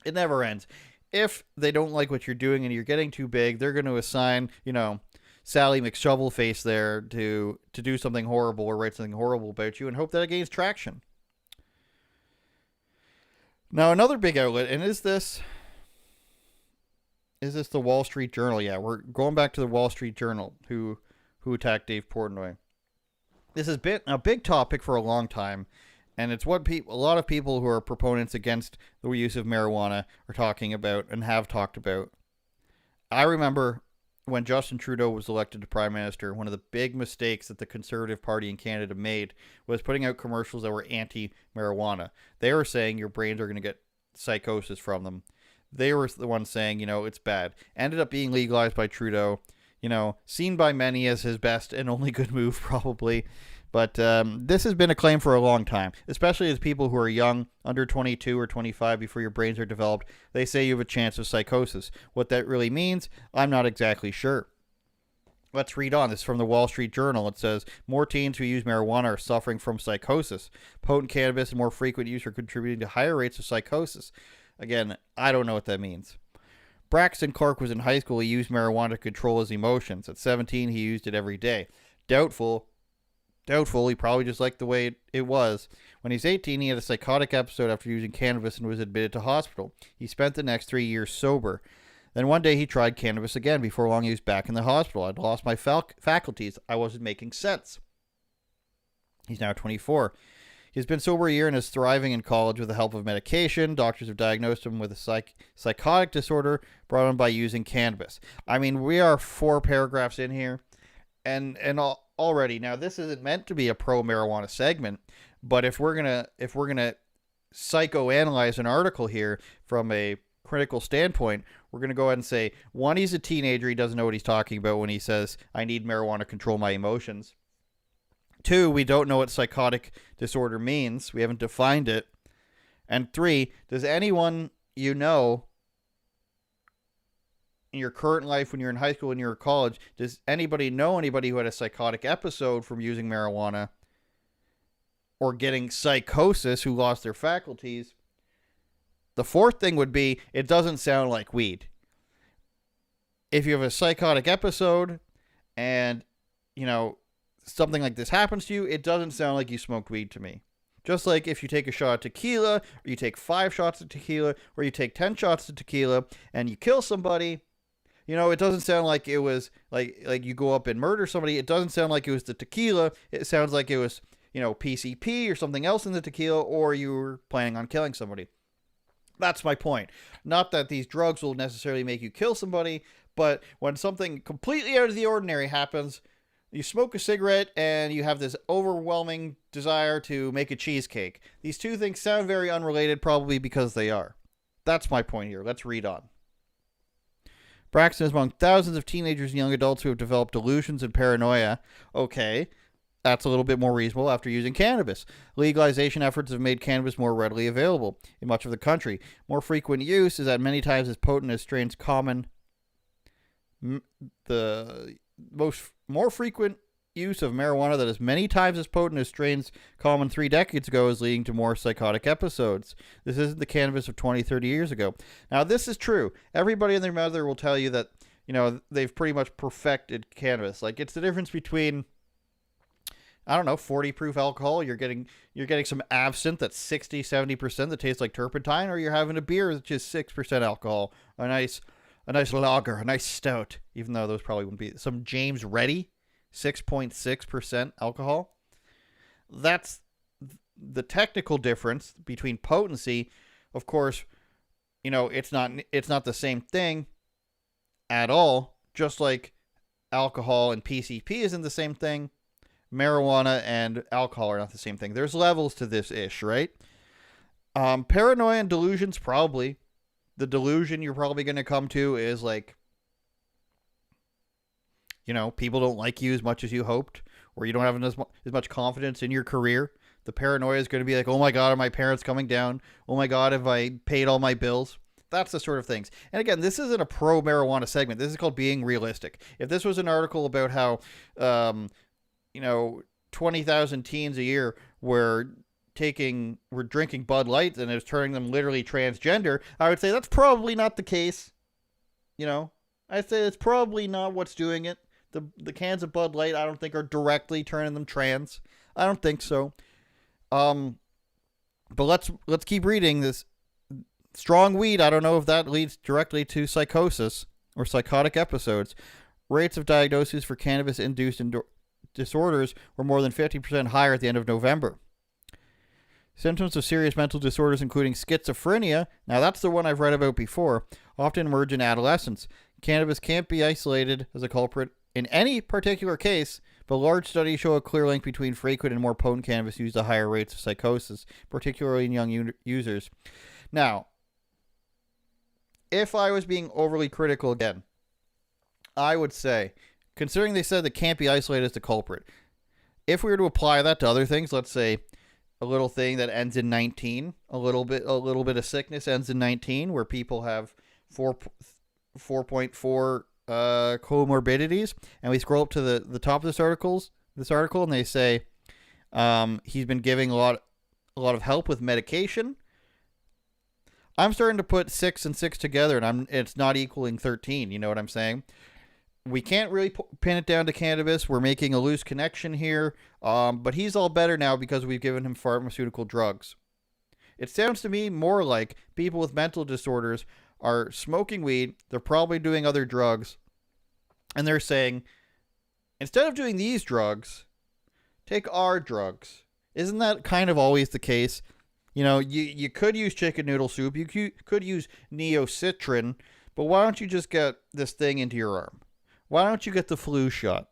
It never ends. If they don't like what you're doing and you're getting too big, they're going to assign, you know, Sally McShovelface there to do something horrible or write something horrible about you and hope that it gains traction. Now, another big outlet, and is this the Wall Street Journal? Yeah, we're going back to the Wall Street Journal, who attacked Dave Portnoy. This has been a big topic for a long time, and it's what a lot of people who are proponents against the use of marijuana are talking about and have talked about. I remember when Justin Trudeau was elected to Prime Minister, one of the big mistakes that the Conservative Party in Canada made was putting out commercials that were anti-marijuana. They were saying your brains are going to get psychosis from them. They were the ones saying, you know, it's bad. Ended up being legalized by Trudeau, you know, seen by many as his best and only good move, probably. But this has been a claim for a long time, especially as people who are young, under 22 or 25, before your brains are developed. They say you have a chance of psychosis. What that really means, I'm not exactly sure. Let's read on. This is from the Wall Street Journal. It says, more teens who use marijuana are suffering from psychosis. Potent cannabis and more frequent use are contributing to higher rates of psychosis. Again, I don't know what that means. Braxton Clark was in high school. He used marijuana to control his emotions. At 17, he used it every day. Doubtful, he probably just liked the way it was. When he's 18, he had a psychotic episode after using cannabis and was admitted to hospital. He spent the next 3 years sober. Then one day he tried cannabis again. Before long, he was back in the hospital. I'd lost my faculties. I wasn't making sense. He's now 24. He's been sober a year and is thriving in college with the help of medication. Doctors have diagnosed him with a psychotic disorder brought on by using cannabis. I mean, we are 4 paragraphs in here, and already now this isn't meant to be a pro marijuana segment, but if we're gonna psychoanalyze an article here from a critical standpoint, we're gonna go ahead and say, 1, he's a teenager. He doesn't know what he's talking about when he says, I need marijuana to control my emotions. 2, we don't know what psychotic disorder means. We haven't defined it. And 3, does anyone you know in your current life, when you're in high school and you're in college, does anybody know anybody who had a psychotic episode from using marijuana or getting psychosis, who lost their faculties? The 4th thing would be, it doesn't sound like weed. If you have a psychotic episode and, something like this happens to you, it doesn't sound like you smoked weed to me. Just like if you take a shot of tequila, or you take 5 shots of tequila, or you take 10 shots of tequila, and you kill somebody, it doesn't sound like it was like you go up and murder somebody. It doesn't sound like it was the tequila. It sounds like it was, PCP or something else in the tequila, or you were planning on killing somebody. That's my point. Not that these drugs will necessarily make you kill somebody, but when something completely out of the ordinary happens, you smoke a cigarette and you have this overwhelming desire to make a cheesecake. These 2 things sound very unrelated, probably because they are. That's my point here. Let's read on. Braxton is among thousands of teenagers and young adults who have developed delusions and paranoia. Okay, that's a little bit more reasonable after using cannabis. Legalization efforts have made cannabis more readily available in much of the country. More frequent use is at many times as potent as strains common. More frequent use of marijuana that is many times as potent as strains common 3 decades ago is leading to more psychotic episodes. This isn't the cannabis of 20, 30 years ago. Now, this is true. Everybody and their mother will tell you that, they've pretty much perfected cannabis. Like, it's the difference between, 40 proof alcohol. You're getting some absinthe that's 60, 70% that tastes like turpentine, or you're having a beer that's just 6% alcohol. A nice lager, a nice stout, even though those probably wouldn't be. Some James Reddy, 6.6% alcohol. That's the technical difference between potency. Of course, it's not the same thing at all. Just like alcohol and PCP isn't the same thing, marijuana and alcohol are not the same thing. There's levels to this ish, right? Paranoia and delusions, probably. The delusion you're probably going to come to is like, people don't like you as much as you hoped, or you don't have as much confidence in your career. The paranoia is going to be like, oh my God, are my parents coming down? Oh my God, have I paid all my bills? That's the sort of things. And again, this isn't a pro marijuana segment. This is called being realistic. If this was an article about how, 20,000 teens a year were drinking Bud Light and it was turning them literally transgender, I would say that's probably not the case. I'd say it's probably not what's doing it. The cans of Bud Light, I don't think, are directly turning them trans. I don't think so. But let's keep reading this. Strong weed, I don't know if that leads directly to psychosis or psychotic episodes. Rates of diagnoses for cannabis-induced disorders were more than 50% higher at the end of November. Symptoms of serious mental disorders, including schizophrenia, now that's the one I've read about before, often emerge in adolescence. Cannabis can't be isolated as a culprit in any particular case, but large studies show a clear link between frequent and more potent cannabis use at higher rates of psychosis, particularly in young users. Now, if I was being overly critical again, I would say, considering they said that can't be isolated as the culprit, if we were to apply that to other things, let's say a little thing that ends in 19, a little bit of sickness ends in 19, where people have 4.4 comorbidities, and we scroll up to the top of this article, and they say he's been giving a lot of help with medication. I'm starting to put 6 and 6 together, and it's not equaling 13. You know what I'm saying? We can't really pin it down to cannabis. We're making a loose connection here, but he's all better now because we've given him pharmaceutical drugs. It sounds to me more like people with mental disorders are smoking weed, they're probably doing other drugs, and they're saying, instead of doing these drugs, take our drugs. Isn't that kind of always the case? You know, you could use chicken noodle soup, you could use neocitrin, but why don't you just get this thing into your arm? Why don't you get the flu shot?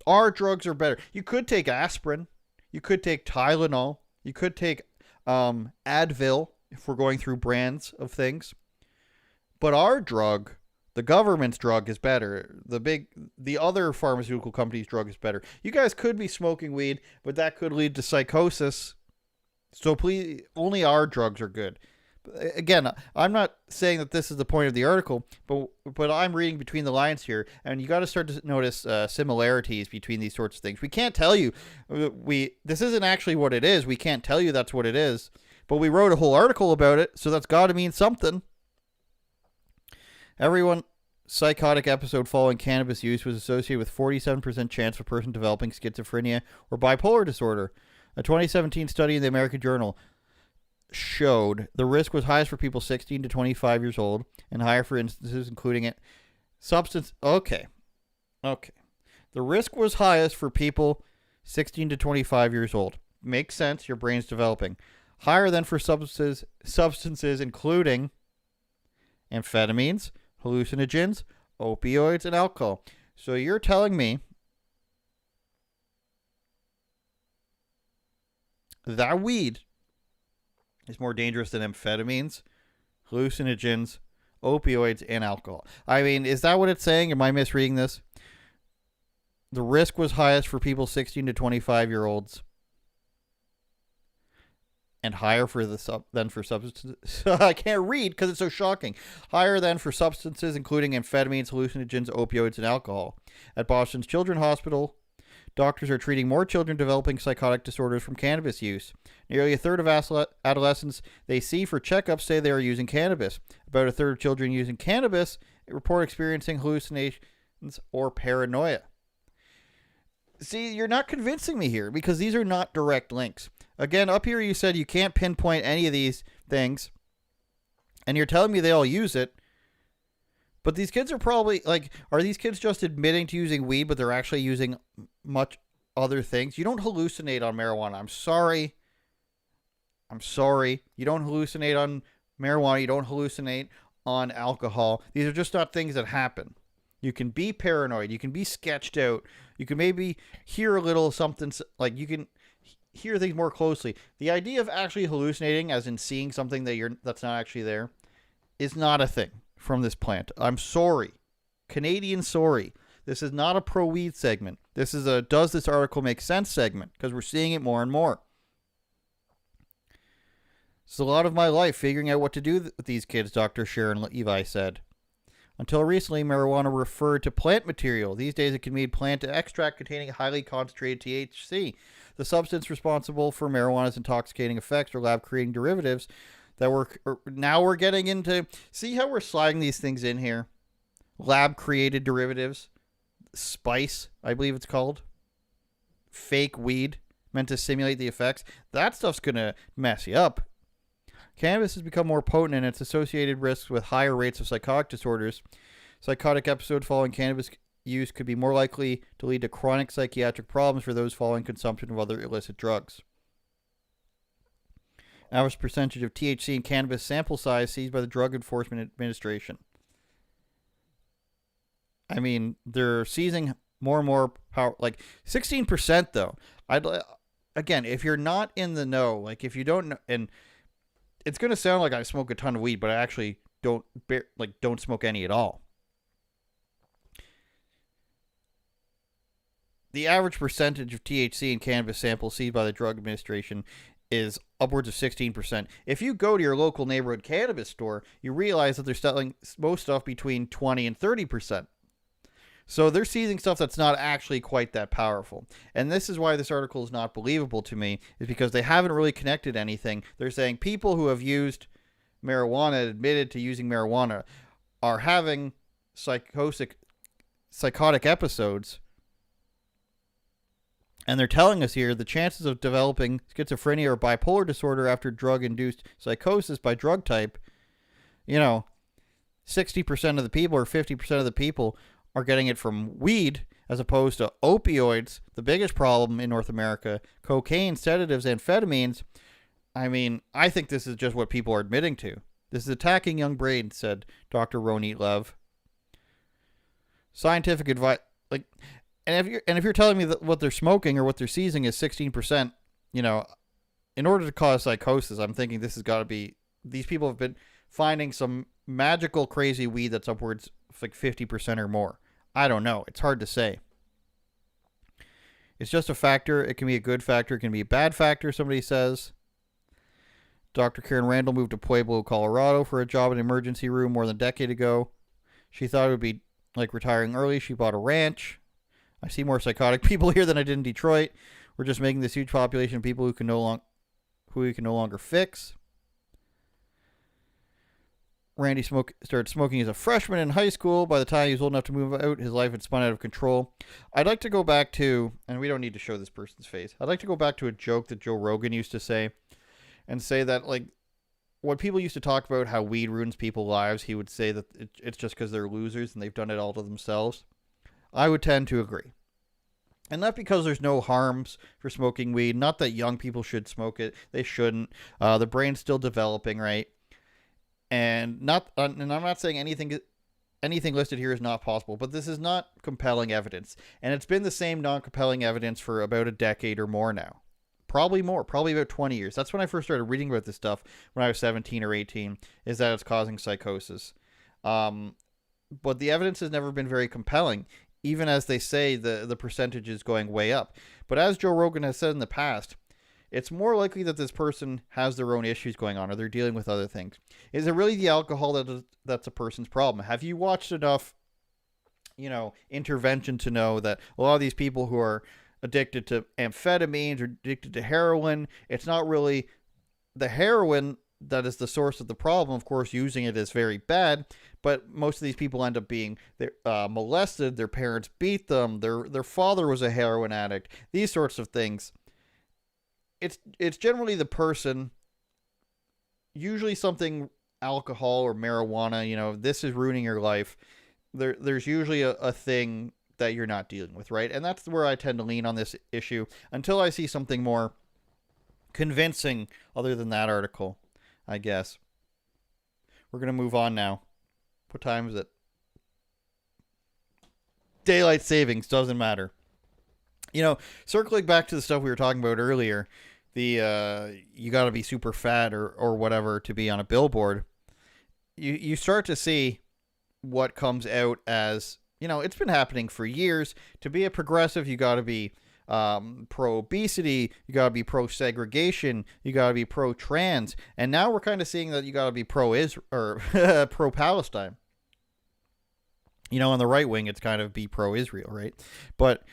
Our drugs are better. You could take aspirin, you could take Tylenol, you could take Advil, if we're going through brands of things. But our drug, the government's drug, is better. The other pharmaceutical company's drug is better. You guys could be smoking weed, but that could lead to psychosis. So please, only our drugs are good. Again, I'm not saying that this is the point of the article, but I'm reading between the lines here, and you got to start to notice similarities between these sorts of things. We can't tell you, this isn't actually what it is. We can't tell you that's what it is. But we wrote a whole article about it, so that's got to mean something. Everyone psychotic episode following cannabis use was associated with 47% chance of a person developing schizophrenia or bipolar disorder. A 2017 study in the American Journal showed the risk was highest for people 16 to 25 years old and higher for instances including substance. Okay. The risk was highest for people 16 to 25 years old. Makes sense. Your brain's developing. Higher than for substances including amphetamines, hallucinogens, opioids, and alcohol. So you're telling me that weed is more dangerous than amphetamines, hallucinogens, opioids, and alcohol. I mean, is that what it's saying? Am I misreading this? The risk was highest for people 16 to 25-year-olds. And higher than for substances. I can't read because it's so shocking. Higher than for substances including amphetamines, hallucinogens, opioids, and alcohol. At Boston's Children's Hospital, doctors are treating more children developing psychotic disorders from cannabis use. Nearly a third of adolescents they see for checkups say they are using cannabis. About a third of children using cannabis report experiencing hallucinations or paranoia. See, you're not convincing me here because these are not direct links. Again, up here you said you can't pinpoint any of these things, and you're telling me they all use it, but these kids are probably, are these kids just admitting to using weed, but they're actually using much other things? You don't hallucinate on marijuana. I'm sorry. You don't hallucinate on marijuana. You don't hallucinate on alcohol. These are just not things that happen. You can be paranoid. You can be sketched out. You can maybe hear a little something, you can hear things more closely. The idea of actually hallucinating, as in seeing something that's not actually there, is not a thing from this plant. I'm sorry. Canadian sorry. This is not a pro-weed segment. This is a does this article make sense segment, because we're seeing it more and more. It's a lot of my life figuring out what to do with these kids, Dr. Sharon Levi said. Until recently, marijuana referred to plant material. These days, it can mean plant extract containing highly concentrated THC, the substance responsible for marijuana's intoxicating effects or lab-creating derivatives that we're getting into. See how we're sliding these things in here? Lab-created derivatives. Spice, I believe it's called. Fake weed, meant to simulate the effects. That stuff's going to mess you up. Cannabis has become more potent and its associated risks with higher rates of psychotic disorders. Psychotic episodes following cannabis use could be more likely to lead to chronic psychiatric problems for those following consumption of other illicit drugs. Average percentage of THC in cannabis sample size seized by the Drug Enforcement Administration. I mean, they're seizing more and more power, 16% though. Again, if you're not in the know, if you don't know, and it's going to sound like I smoke a ton of weed, but I actually don't smoke any at all. the average percentage of THC in cannabis samples seized by the Drug Administration is upwards of 16%. If you go to your local neighborhood cannabis store, you realize that they're selling most stuff between 20 and 30%. So they're seizing stuff that's not actually quite that powerful. And this is why this article is not believable to me, is because they haven't really connected anything. They're saying people who have used marijuana, admitted to using marijuana, are having psychotic episodes. And they're telling us here the chances of developing schizophrenia or bipolar disorder after drug-induced psychosis by drug type, 60% of the people or 50% of the people are getting it from weed as opposed to opioids, the biggest problem in North America, cocaine, sedatives, amphetamines. I mean, I think this is just what people are admitting to. This is attacking young brains, said Dr. Ronit Lev. Scientific advice, and if you're telling me that what they're smoking or what they're seizing is 16%, in order to cause psychosis, I'm thinking this has got to be, these people have been finding some magical crazy weed that's upwards of 50% or more. I don't know. It's hard to say. It's just a factor. It can be a good factor. It can be a bad factor, somebody says. Dr. Karen Randall moved to Pueblo, Colorado for a job in an emergency room more than a decade ago. She thought it would be like retiring early. She bought a ranch. I see more psychotic people here than I did in Detroit. We're just making this huge population of people who we can no longer fix. Randy started smoking as a freshman in high school. By the time he was old enough to move out, his life had spun out of control. I'd like to go back to, and we don't need to show this person's face, I'd like to go back to a joke that Joe Rogan used to say, and say that, when people used to talk about how weed ruins people's lives, he would say that it's just because they're losers and they've done it all to themselves. I would tend to agree. And not because there's no harms for smoking weed, not that young people should smoke it, they shouldn't. The brain's still developing, right? And I'm not saying anything listed here is not possible, but this is not compelling evidence. And it's been the same non-compelling evidence for about a decade or more now. Probably more, probably about 20 years. That's when I first started reading about this stuff when I was 17 or 18, is that it's causing psychosis. But the evidence has never been very compelling, even as they say the percentage is going way up. But as Joe Rogan has said in the past, it's more likely that this person has their own issues going on or they're dealing with other things. Is it really the alcohol that's a person's problem? Have you watched enough, intervention to know that a lot of these people who are addicted to amphetamines or addicted to heroin, it's not really the heroin that is the source of the problem. Of course, using it is very bad, but most of these people end up being molested. Their parents beat them. Their father was a heroin addict. These sorts of things. It's generally the person, usually something alcohol or marijuana, this is ruining your life. There's usually a thing that you're not dealing with, right? And that's where I tend to lean on this issue until I see something more convincing other than that article, I guess. We're going to move on now. What time is it? Daylight savings, doesn't matter. Circling back to the stuff we were talking about earlier, you got to be super fat or whatever to be on a billboard. You start to see what comes out as, it's been happening for years. To be a progressive, you got to be pro-obesity, you got to be pro-segregation, you got to be pro-trans, and now we're kind of seeing that you got to be pro-Israel or pro-Palestine. On the right wing, it's kind of be pro-Israel, right? But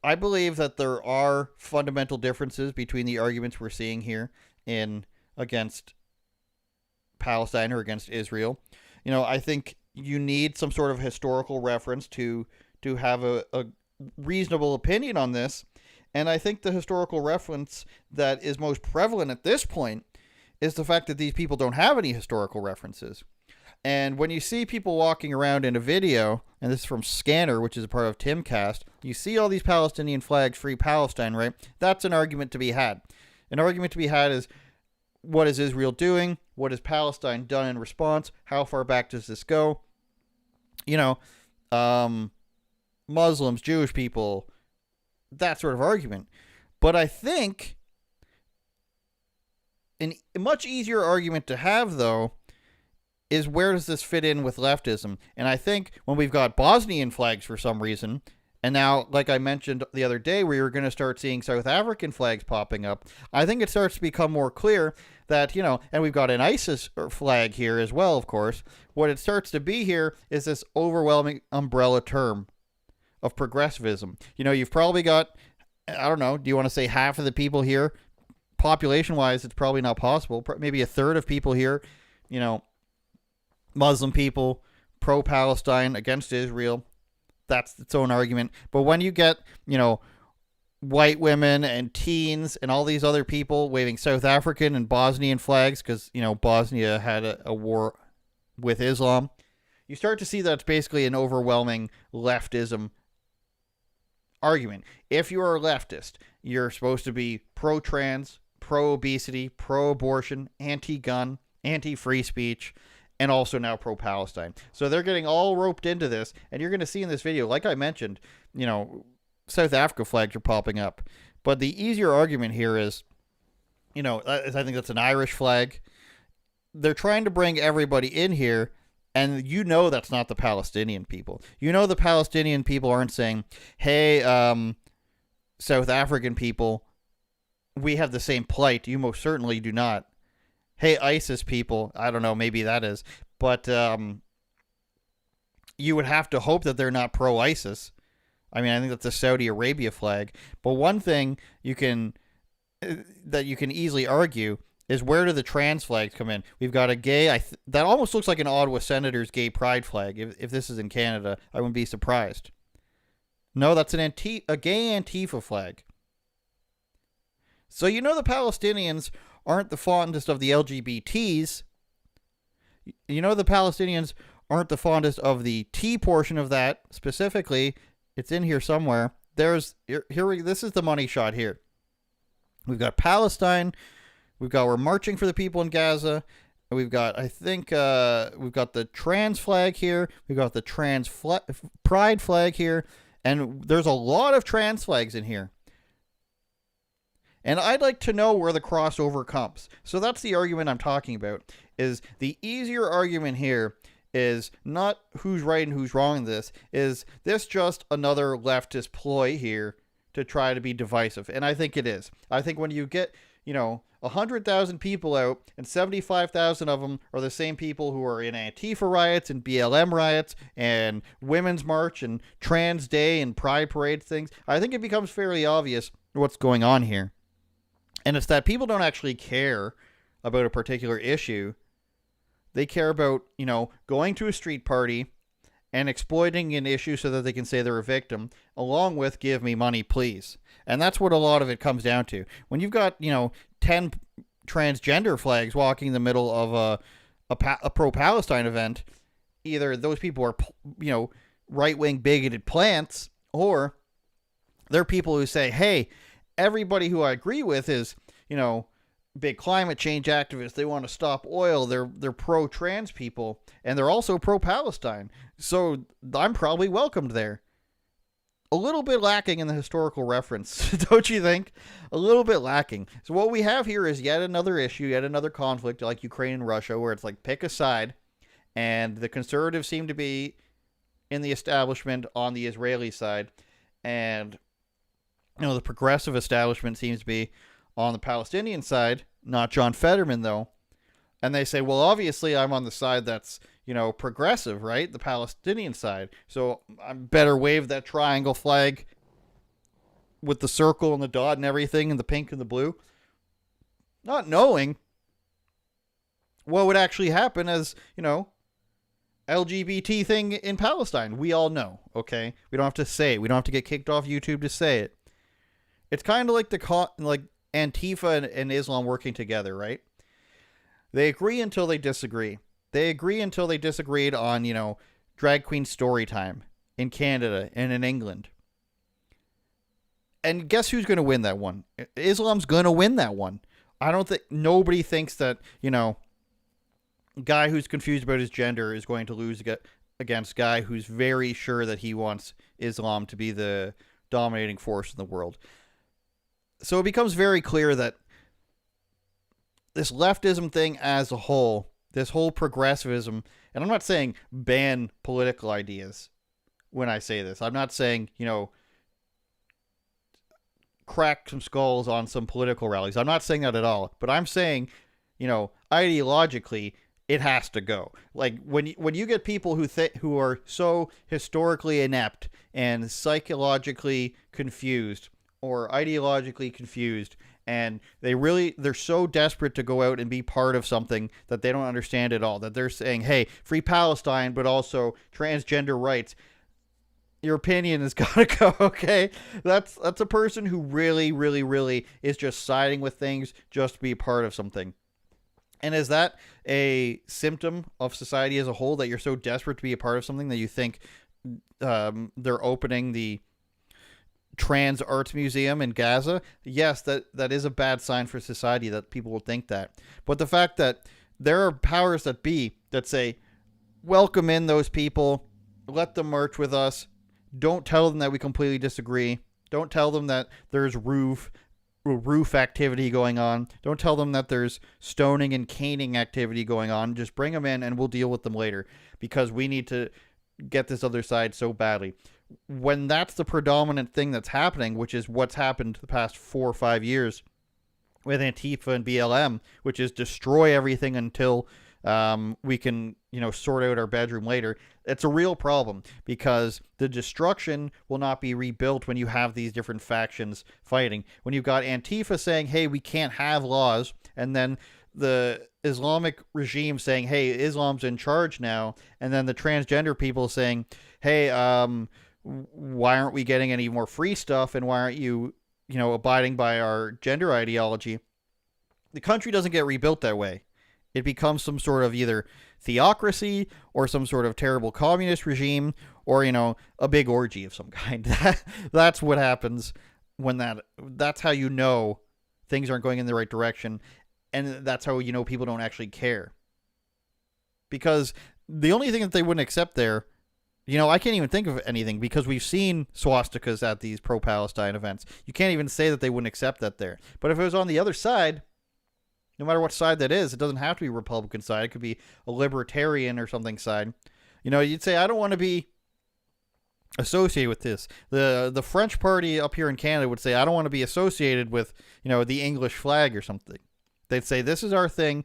I believe that there are fundamental differences between the arguments we're seeing here against Palestine or against Israel. I think you need some sort of historical reference to have a reasonable opinion on this. And I think the historical reference that is most prevalent at this point is the fact that these people don't have any historical references. And when you see people walking around in a video, and this is from Scanner, which is a part of Timcast, you see all these Palestinian flags, free Palestine, right? That's an argument to be had. An argument to be had is, what is Israel doing? What has Palestine done in response? How far back does this go? Muslims, Jewish people, that sort of argument. But I think a much easier argument to have, though, is where does this fit in with leftism? And I think when we've got Bosnian flags for some reason, And now, like I mentioned the other day, we were going to start seeing South African flags popping up. I think it starts to become more clear that, and we've got an ISIS flag here as well, of course. What it starts to be here is this overwhelming umbrella term of progressivism. You've probably got, I don't know, do you want to say half of the people here? Population-wise, it's probably not possible. Maybe a third of people here, Muslim people, pro-Palestine, against Israel. That's its own argument. But when you get, white women and teens and all these other people waving South African and Bosnian flags because, Bosnia had a war with Islam, you start to see that it's basically an overwhelming leftism argument. If you are a leftist, you're supposed to be pro-trans, pro-obesity, pro-abortion, anti-gun, anti-free speech, and also now pro-Palestine. So they're getting all roped into this, and you're going to see in this video, like I mentioned, South Africa flags are popping up. But the easier argument here is, I think that's an Irish flag. They're trying to bring everybody in here, and that's not the Palestinian people. The Palestinian people aren't saying, hey, South African people, we have the same plight. You most certainly do not. Hey, ISIS people, I don't know, maybe that is, but you would have to hope that they're not pro-ISIS. I mean, I think that's a Saudi Arabia flag. But one thing that you can easily argue is, where do the trans flags come in? We've got a gay, that almost looks like an Ottawa Senators gay pride flag. If this is in Canada, I wouldn't be surprised. No, that's a gay Antifa flag. So the Palestinians aren't the fondest of the LGBTs. The Palestinians aren't the fondest of the T portion of that specifically. It's in here somewhere. This is the money shot here. We've got Palestine. We're marching for the people in Gaza. We've got, we've got the trans flag here. We've got the trans pride flag here. And there's a lot of trans flags in here. And I'd like to know where the crossover comes. So that's the argument I'm talking about. Is the easier argument here is not who's right and who's wrong in this. Is this just another leftist ploy here to try to be divisive? And I think it is. I think when you get, 100,000 people out and 75,000 of them are the same people who are in Antifa riots and BLM riots and Women's March and Trans Day and Pride Parade things, I think it becomes fairly obvious what's going on here. And it's that people don't actually care about a particular issue. They care about, going to a street party and exploiting an issue so that they can say they're a victim, along with give me money, please. And that's what a lot of it comes down to. When you've got, 10 transgender flags walking in the middle of a pro-Palestine event, either those people are, right-wing bigoted plants, or they're people who say, hey, everybody who I agree with is, big climate change activists. They want to stop oil. They're pro-trans people, and they're also pro-Palestine. So I'm probably welcomed there. A little bit lacking in the historical reference, don't you think? A little bit lacking. So what we have here is yet another issue, yet another conflict like Ukraine and Russia, where it's like pick a side, and the conservatives seem to be in the establishment on the Israeli side, and the progressive establishment seems to be on the Palestinian side, not John Fetterman, though. And they say, well, obviously I'm on the side that's, progressive, right? The Palestinian side. So I better wave that triangle flag with the circle and the dot and everything and the pink and the blue. Not knowing what would actually happen as, LGBT thing in Palestine. We all know, okay? We don't have to say it. We don't have to get kicked off YouTube to say it. It's kind of like Antifa and Islam working together, right? They agree until they disagree. They agree until they disagreed on, drag queen story time in Canada and in England. And guess who's going to win that one? Islam's going to win that one. I don't think, nobody thinks that, guy who's confused about his gender is going to lose against guy who's very sure that he wants Islam to be the dominating force in the world. So it becomes very clear that this leftism thing as a whole, this whole progressivism, and I'm not saying ban political ideas. when I say this. I'm not saying, crack some skulls on some political rallies. I'm not saying that at all. But I'm saying, ideologically, it has to go. Like when you get people who are so historically inept and psychologically confused or ideologically confused, and they're so desperate to go out and be part of something that they don't understand at all, that they're saying, hey, free Palestine, but also transgender rights. Your opinion has got to go, okay? That's a person who really, really, really is just siding with things just to be part of something. And is that a symptom of society as a whole, that you're so desperate to be a part of something that you think they're opening the trans arts museum in Gaza? Yes, that is a bad sign for society that people will think that. But the fact that there are powers that be that say, welcome in those people, let them march with us, don't tell them that we completely disagree, don't tell them that there's roof activity going on, don't tell them that there's stoning and caning activity going on, just bring them in and we'll deal with them later because we need to get this other side so badly. When that's the predominant thing that's happening, which is what's happened the past 4 or 5 years with Antifa and BLM, which is destroy everything until we can, sort out our bedroom later. It's a real problem because the destruction will not be rebuilt when you have these different factions fighting. When you've got Antifa saying, hey, we can't have laws, and then the Islamic regime saying, hey, Islam's in charge now, and then the transgender people saying, hey, why aren't we getting any more free stuff, and why aren't you, abiding by our gender ideology? The country doesn't get rebuilt that way. It becomes some sort of either theocracy or some sort of terrible communist regime or, a big orgy of some kind. That's what happens when that's how things aren't going in the right direction. And that's how people don't actually care. Because the only thing that they wouldn't accept there, I can't even think of anything because we've seen swastikas at these pro-Palestine events. You can't even say that they wouldn't accept that there. But if it was on the other side, no matter what side that is, it doesn't have to be Republican side. It could be a libertarian or something side. You'd say, I don't want to be associated with this. The French party up here in Canada would say, I don't want to be associated with, the English flag or something. They'd say, this is our thing.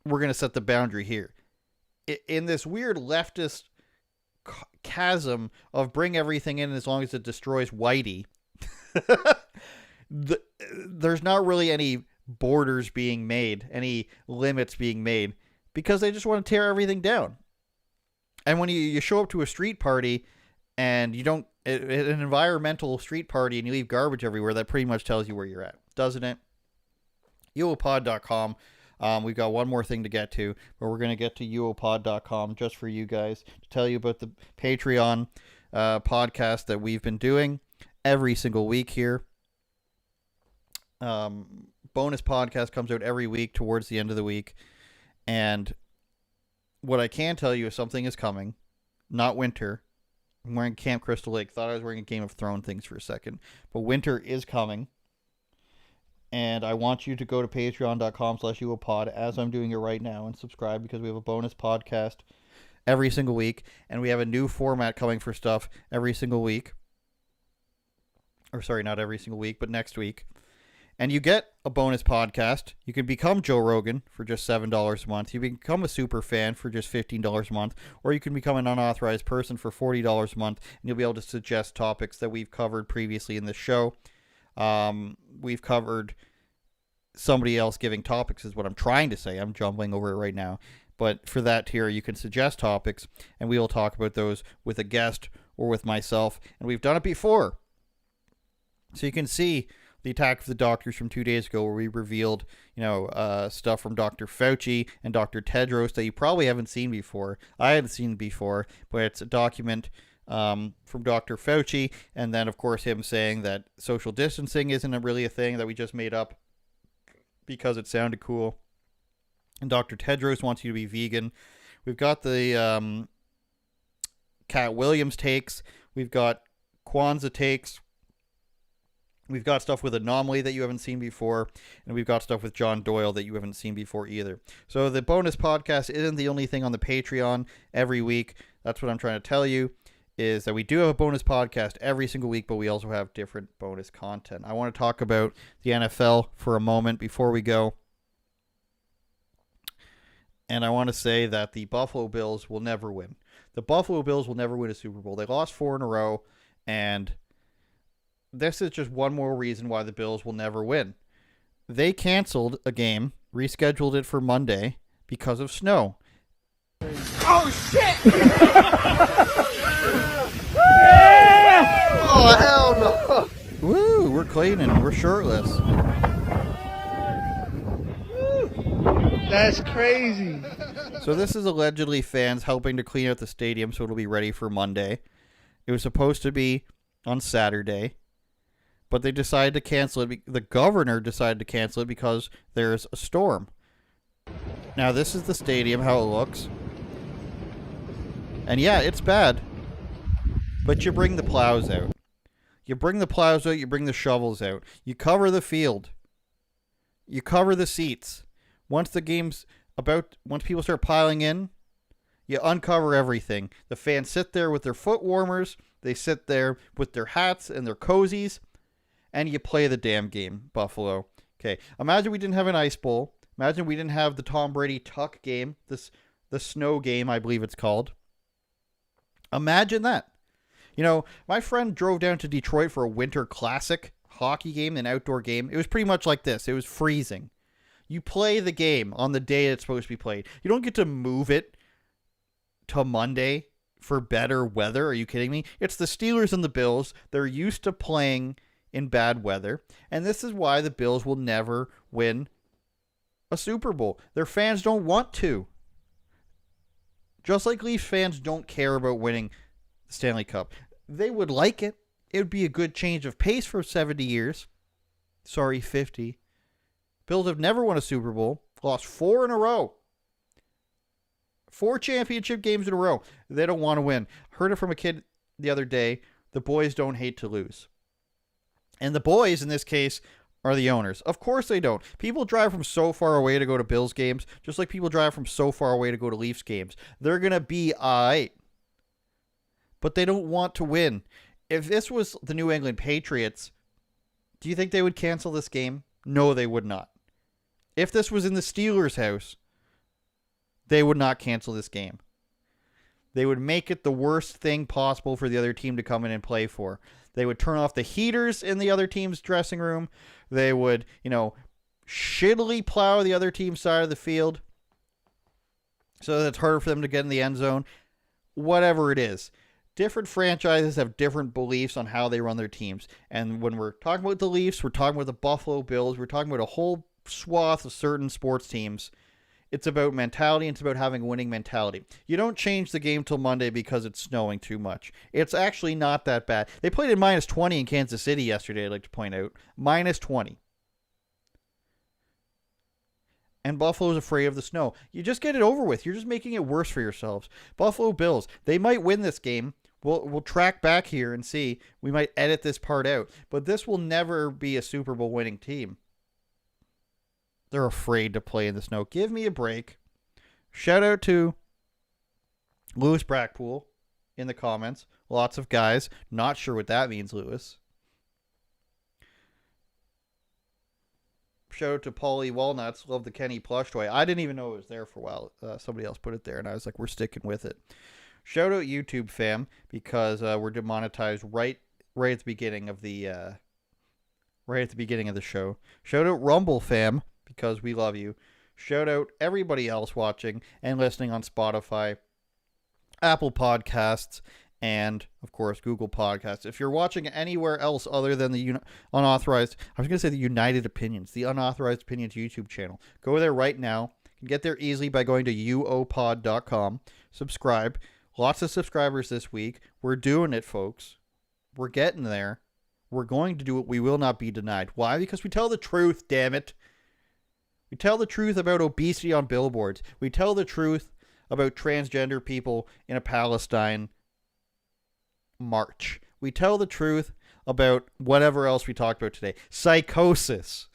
We're going to set the boundary here. In this weird leftist chasm of bring everything in as long as it destroys whitey, there's not really any borders being made, any limits being made, because they just want to tear everything down. And when you show up to a street party and you don't, an environmental street party, and you leave garbage everywhere, that pretty much tells you where you're at, doesn't it? UOPod.com. We've got one more thing to get to, but we're going to get to UOPod.com just for you guys to tell you about the Patreon podcast that we've been doing every single week here. Bonus podcast comes out every week towards the end of the week. And what I can tell you is something is coming. Not winter. I'm wearing Camp Crystal Lake. Thought I was wearing a Game of Thrones things for a second. But winter is coming. And I want you to go to patreon.com/UOPod as I'm doing it right now and subscribe because we have a bonus podcast every single week. And we have a new format coming for stuff every single week. Or sorry, not every single week, but next week. And you get a bonus podcast. You can become Joe Rogan for just $7 a month. You can become a super fan for just $15 a month. Or you can become an unauthorized person for $40 a month. And you'll be able to suggest topics that we've covered previously in the show. We've covered somebody else giving topics is what I'm trying to say. I'm jumbling over it right now. But for that tier, you can suggest topics. And we will talk about those with a guest or with myself. And we've done it before. So you can see the attack of the doctors from 2 days ago where we revealed, stuff from Dr. Fauci and Dr. Tedros that you probably haven't seen before. I haven't seen before, but it's a document from Dr. Fauci. And then, of course, him saying that social distancing isn't really a thing that we just made up because it sounded cool. And Dr. Tedros wants you to be vegan. We've got the Cat Williams takes. We've got Kwanzaa takes. We've got stuff with Anomaly that you haven't seen before, and we've got stuff with John Doyle that you haven't seen before either. So the bonus podcast isn't the only thing on the Patreon every week. That's what I'm trying to tell you, is that we do have a bonus podcast every single week, but we also have different bonus content. I want to talk about the NFL for a moment before we go. And I want to say that the Buffalo Bills will never win. The Buffalo Bills will never win a Super Bowl. They lost 4 in a row, and this is just one more reason why the Bills will never win. They canceled a game, rescheduled it for Monday because of snow. Oh shit! Oh, hell no! Woo, we're cleaning. We're shirtless. That's crazy. So this is allegedly fans helping to clean out the stadium so it'll be ready for Monday. It was supposed to be on Saturday, but they decided to cancel it. The governor decided to cancel it because there's a storm. Now this is the stadium, how it looks. And yeah, it's bad. But you bring the plows out. You bring the plows out, you bring the shovels out. You cover the field. You cover the seats. Once people start piling in, you uncover everything. The fans sit there with their foot warmers. They sit there with their hats and their cozies. And you play the damn game, Buffalo. Okay, imagine we didn't have an ice bowl. Imagine we didn't have the Tom Brady tuck game. The snow game, I believe it's called. Imagine that. You know, my friend drove down to Detroit for a winter classic hockey game, an outdoor game. It was pretty much like this. It was freezing. You play the game on the day it's supposed to be played. You don't get to move it to Monday for better weather. Are you kidding me? It's the Steelers and the Bills. They're used to playing in bad weather. And this is why the Bills will never win a Super Bowl. Their fans don't want to. Just like Leafs fans don't care about winning the Stanley Cup. They would like it. It would be a good change of pace for 70 years. Sorry, 50. Bills have never won a Super Bowl. Lost 4 in a row. 4 championship games in a row. They don't want to win. Heard it from a kid the other day. The boys don't hate to lose. And the boys, in this case, are the owners. Of course they don't. People drive from so far away to go to Bills games, just like people drive from so far away to go to Leafs games. They're going to be alright. But they don't want to win. If this was the New England Patriots, do you think they would cancel this game? No, they would not. If this was in the Steelers' house, they would not cancel this game. They would make it the worst thing possible for the other team to come in and play for. They would turn off the heaters in the other team's dressing room. They would, shittily plow the other team's side of the field so that it's harder for them to get in the end zone. Whatever it is. Different franchises have different beliefs on how they run their teams. And when we're talking about the Leafs, we're talking about the Buffalo Bills, we're talking about a whole swath of certain sports teams. It's about mentality, and it's about having a winning mentality. You don't change the game till Monday because it's snowing too much. It's actually not that bad. They played in minus 20 in Kansas City yesterday, I'd like to point out. Minus 20. And Buffalo's afraid of the snow. You just get it over with. You're just making it worse for yourselves. Buffalo Bills, they might win this game. We'll track back here and see. We might edit this part out. But this will never be a Super Bowl winning team. They're afraid to play in the snow. Give me a break. Shout out to Lewis Brackpool in the comments. Lots of guys. Not sure what that means, Lewis. Shout out to Paulie Walnuts. Love the Kenny plush toy. I didn't even know it was there for a while. Somebody else put it there, and I was like, we're sticking with it. Shout out YouTube fam, because we're demonetized right at the beginning of the show. Shout out Rumble fam, because we love you. Shout out everybody else watching and listening on Spotify, Apple Podcasts, and, of course, Google Podcasts. If you're watching anywhere else other than the unauthorized, I was going to say the United Opinions, the Unauthorized Opinions YouTube channel, go there right now. You can get there easily by going to uopod.com. Subscribe. Lots of subscribers this week. We're doing it, folks. We're getting there. We're going to do it. We will not be denied. Why? Because we tell the truth, damn it. We tell the truth about obesity on billboards. We tell the truth about transgender people in a Palestine march. We tell the truth about whatever else we talked about today. Psychosis.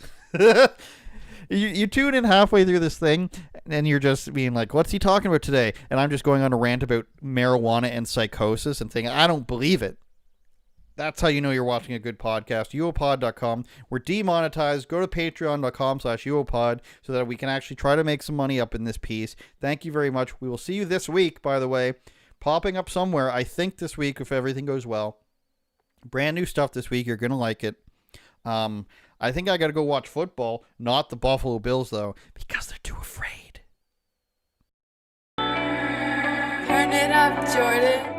You tune in halfway through this thing, and you're just being like, what's he talking about today? And I'm just going on a rant about marijuana and psychosis and thinking, I don't believe it. That's how you know you're watching a good podcast. UOPod.com. We're demonetized. Go to patreon.com/UOPod so that we can actually try to make some money up in this piece. Thank you very much. We will see you this week, by the way. Popping up somewhere, I think this week, if everything goes well. Brand new stuff this week. You're going to like it. I think I got to go watch football. Not the Buffalo Bills, though, because they're too afraid. Turn it up, Jordan.